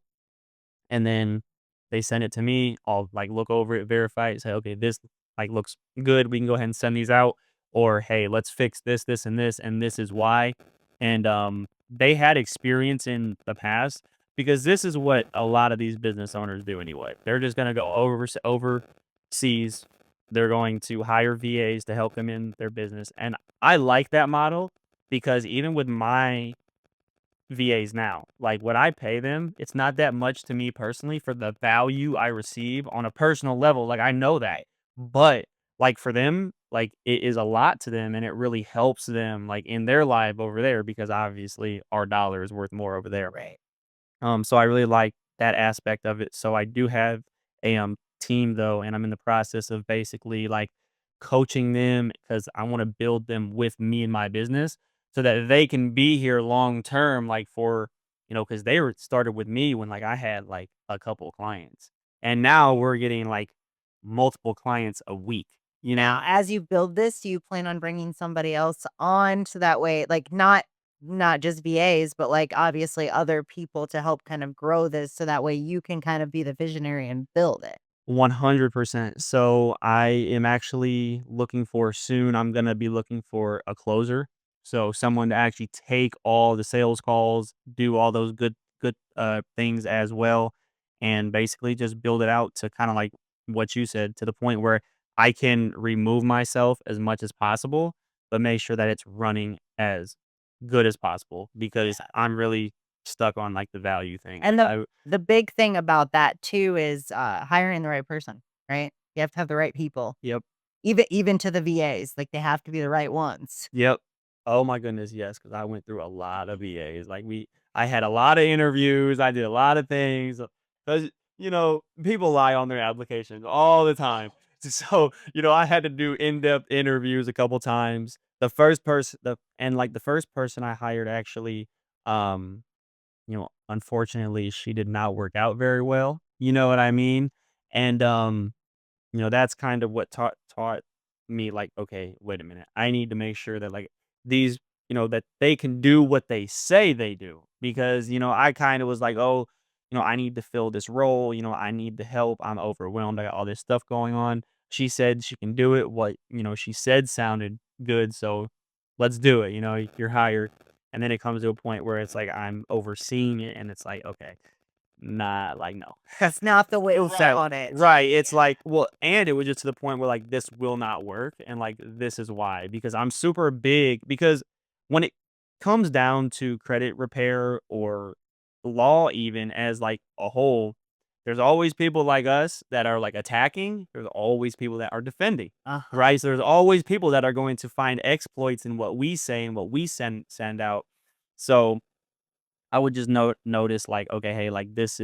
and then they send it to me. I'll like look over it, verify it, say, okay, this like looks good. We can go ahead and send these out. Or hey, let's fix this, this, and this is why. And they had experience in the past because this is what a lot of these business owners do anyway. They're just gonna go overseas. They're going to hire VAs to help them in their business. And I like that model because even with my VAs now. Like what I pay them, it's not that much to me personally for the value I receive on a personal level. Like I know that. But like for them, like it is a lot to them and it really helps them like in their life over there because obviously our dollar is worth more over there. Right. So I really like that aspect of it. So I do have a team though, and I'm in the process of basically like coaching them because I want to build them with me in my business so that they can be here long term, like for because they were started with me when like I had like a couple clients, and now we're getting like multiple clients a week. You know, Now, as you build this, do you plan on bringing somebody else on so that way, like not just VAs, but like obviously other people to help kind of grow this so that way you can kind of be the visionary and build it? 100%. So I am actually looking for soon. I'm going to be looking for a closer. So someone to actually take all the sales calls, do all those good things as well, and basically just build it out to kind of like what you said, to the point where I can remove myself as much as possible, but make sure that it's running as good as possible because I'm really stuck on like the value thing. And the big thing about that too is hiring the right person, right? You have to have the right people. Yep. Even to the VAs, like they have to be the right ones. Yep. Oh my goodness, yes, because I went through a lot of VAs. Like I had a lot of interviews. I did a lot of things because people lie on their applications all the time. So I had to do in-depth interviews a couple times. The first person I hired actually, unfortunately, she did not work out very well. You know what I mean? And that's kind of what taught me like, okay, wait a minute. I need to make sure that like these, that they can do what they say they do. Because, I kind of was like, oh, I need to fill this role, I need the help. I'm overwhelmed. I got all this stuff going on. She said she can do it. What, she said sounded good. So let's do it. You're hired. And then it comes to a point where it's like I'm overseeing it and it's like, okay, nah, like no. That's not the way to Right, run it. right, it's like well, and it was just to the point where, like, this will not work, and, like, this is why, because I'm super big because when it comes down to credit repair or law even as, like, a whole, there's always people like us that are, like, attacking, there's always people that are defending, Uh-huh. right? So there's always people that are going to find exploits in what we say and what we send out. So I would just notice like, okay, hey, like this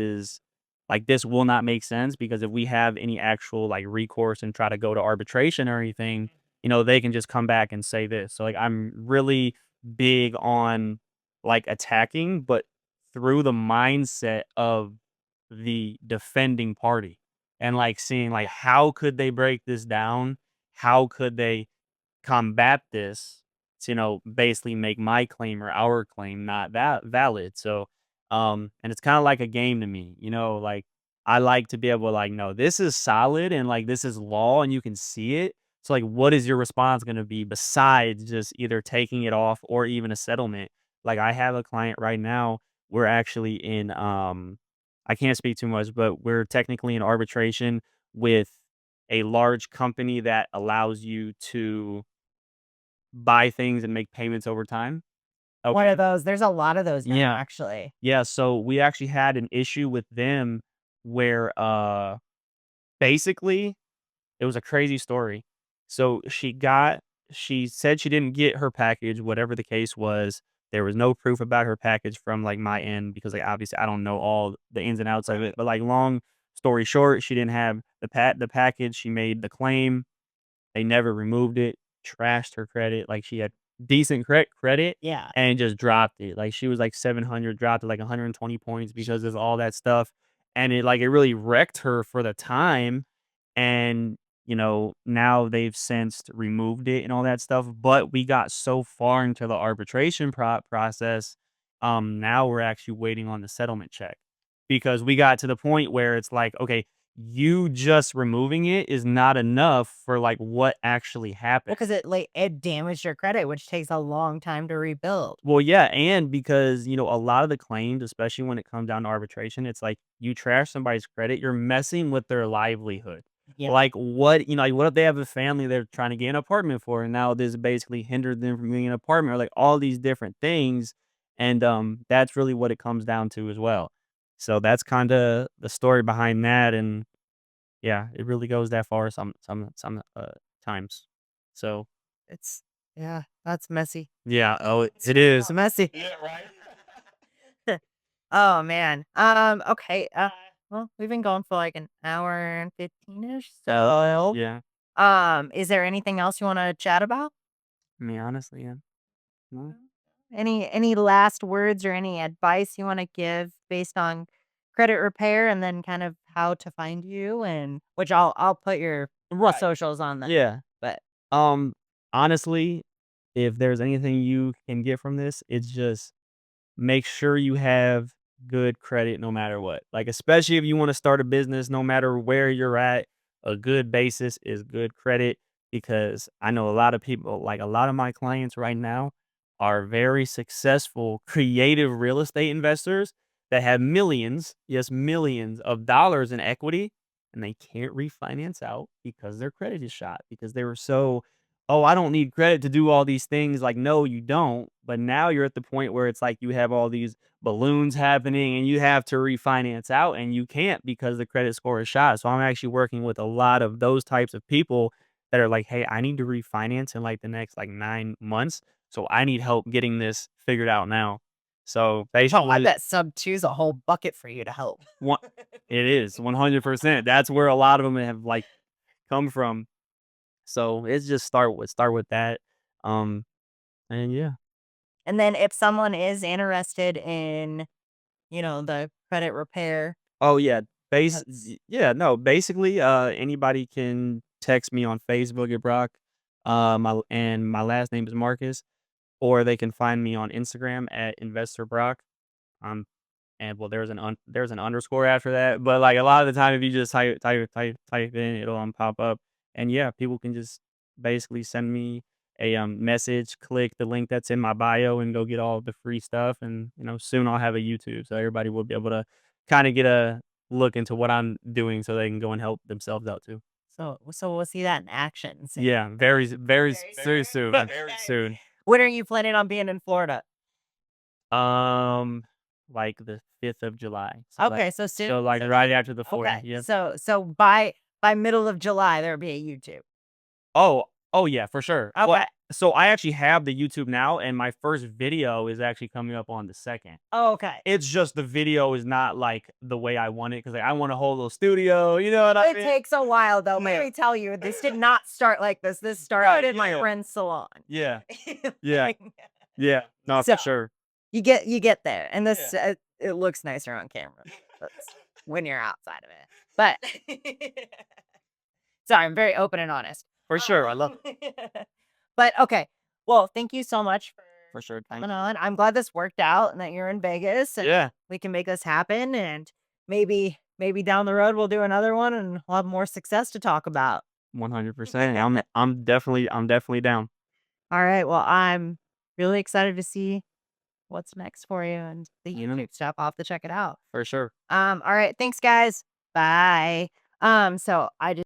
will not make sense because if we have any actual like recourse and try to go to arbitration or anything, they can just come back and say this. So like I'm really big on like attacking, but through the mindset of the defending party and like seeing like how could they break this down? how could they combat this to, basically make my claim or our claim not valid. So, and it's kind of like a game to me, like I like to be able to like, no, this is solid and like this is law and you can see it. So like what is your response going to be besides just either taking it off or even a settlement? Like I have a client right now, we're actually in I can't speak too much, but we're technically in arbitration with a large company that allows you to buy things and make payments over time. One of Okay. those. There's a lot of those now, Yeah. actually. Yeah, so we actually had an issue with them where, basically, it was a crazy story. So she said she didn't get her package, whatever the case was. There was no proof about her package from, like, my end because, like, obviously, I don't know all the ins and outs of it, but, like, long story short, she didn't have the package. She made the claim. They never removed it, trashed her credit, like, she had decent credit Yeah. and just dropped it, like, she was, like, 700, dropped to, like, 120 points because of all that stuff, and it really wrecked her for the time, and, now they've since removed it and all that stuff, but we got so far into the arbitration process, now we're actually waiting on the settlement check because we got to the point where it's like, "Okay, you just removing it is not enough for, like, what actually Well, happened." because it damaged your credit, which takes a long time to rebuild. Well, yeah, and because, a lot of the claims, especially when it comes down to arbitration, it's like you trash somebody's credit, you're messing with their livelihood. Yeah. Like, what if they have a family they're trying to get an apartment for, and now this basically hindered them from getting an apartment or, like, all these different things, and, that's really what it comes down to as well. So that's kinda the story behind that, and yeah, it really goes that far some times. So, It's yeah, that's messy. yeah, oh, it It's is. messy. Yeah, right? Oh, man. Okay, well, we've been going for, like, an hour and 15-ish, so, Yeah. is there anything else you wanna chat about? I mean, honestly, yeah. No. Any last words or any advice you wanna give based on credit repair and then kind of how to find you and which I'll put your Right. socials on that, Yeah. but Um, honestly, if there's anything you can get from this, it's just make sure you have good credit no matter what. Like, especially if you want to start a business, no matter where you're at, a good basis is good credit because I know a lot of people, like a lot of my clients right now, are very successful, creative real estate investors that have millions, yes, millions of dollars in equity, and they can't refinance out because their credit is shot because they were so, oh, I don't need credit to do all these things. Like, no, you don't. But now you're at the point where it's like you have all these balloons happening and you have to refinance out and you can't because the credit score is shot. So I'm actually working with a lot of those types of people that are like, hey, I need to refinance in like the next like 9 months. So I need help getting this figured out now. So oh, I basically, bet sub 2 is a whole bucket for you to help. one, it is 100%. That's where a lot of them have like come from. So it's just start with that. Um, and yeah. And then if someone is interested in, the credit repair, Oh, yeah. that's Yeah, no, basically, anybody can text me on Facebook at Brock, my last name is Marcus, or they can find me on Instagram at Investor Brock. Um, and well, there's an underscore after that, but, like, a lot of the time, if you just type in, it'll, pop up. And, yeah, people can just basically send me a, message, click the link that's in my bio, and go get all the free stuff, and, soon I'll have a YouTube, so everybody will be able to kinda get a look into what I'm doing so they can go and help themselves out too. so we'll see that in action soon. Yeah, very soon, Okay. very soon. When are you planning on being in Florida? Um, like the 5th of July, Okay, so soon. so, like, right after the 4th, Okay, yep. so by middle of July, there'll be a YouTube. Oh, oh, yeah, for sure. Well, Okay. so I actually have the YouTube now, and my first video is actually coming up on the 2nd. Oh, okay. It's just the video is not, like, the way I want it because like, I want a whole little studio, you know what I It mean? takes a while though. Let Yeah. me tell you, this did not start like this. This started Right, in my yeah. friend's salon. Yeah, yeah, Like, yeah. No, so for sure. you get there, and Yeah. this it looks nicer on camera. That's when you're outside of it. But sorry, I'm very open and honest. For sure. I love But okay. Well, thank you so much for sure. Thank coming you. on. I'm glad this worked out and that you're in Vegas and Yeah. we can make this happen. And maybe down the road we'll do another one and we'll have more success to talk about. 100%. I'm definitely down. All right. Well, I'm really excited to see what's next for you and the You know, YouTube stuff. I'll have to check it out. for sure. All right. Thanks, guys. Bye. So I just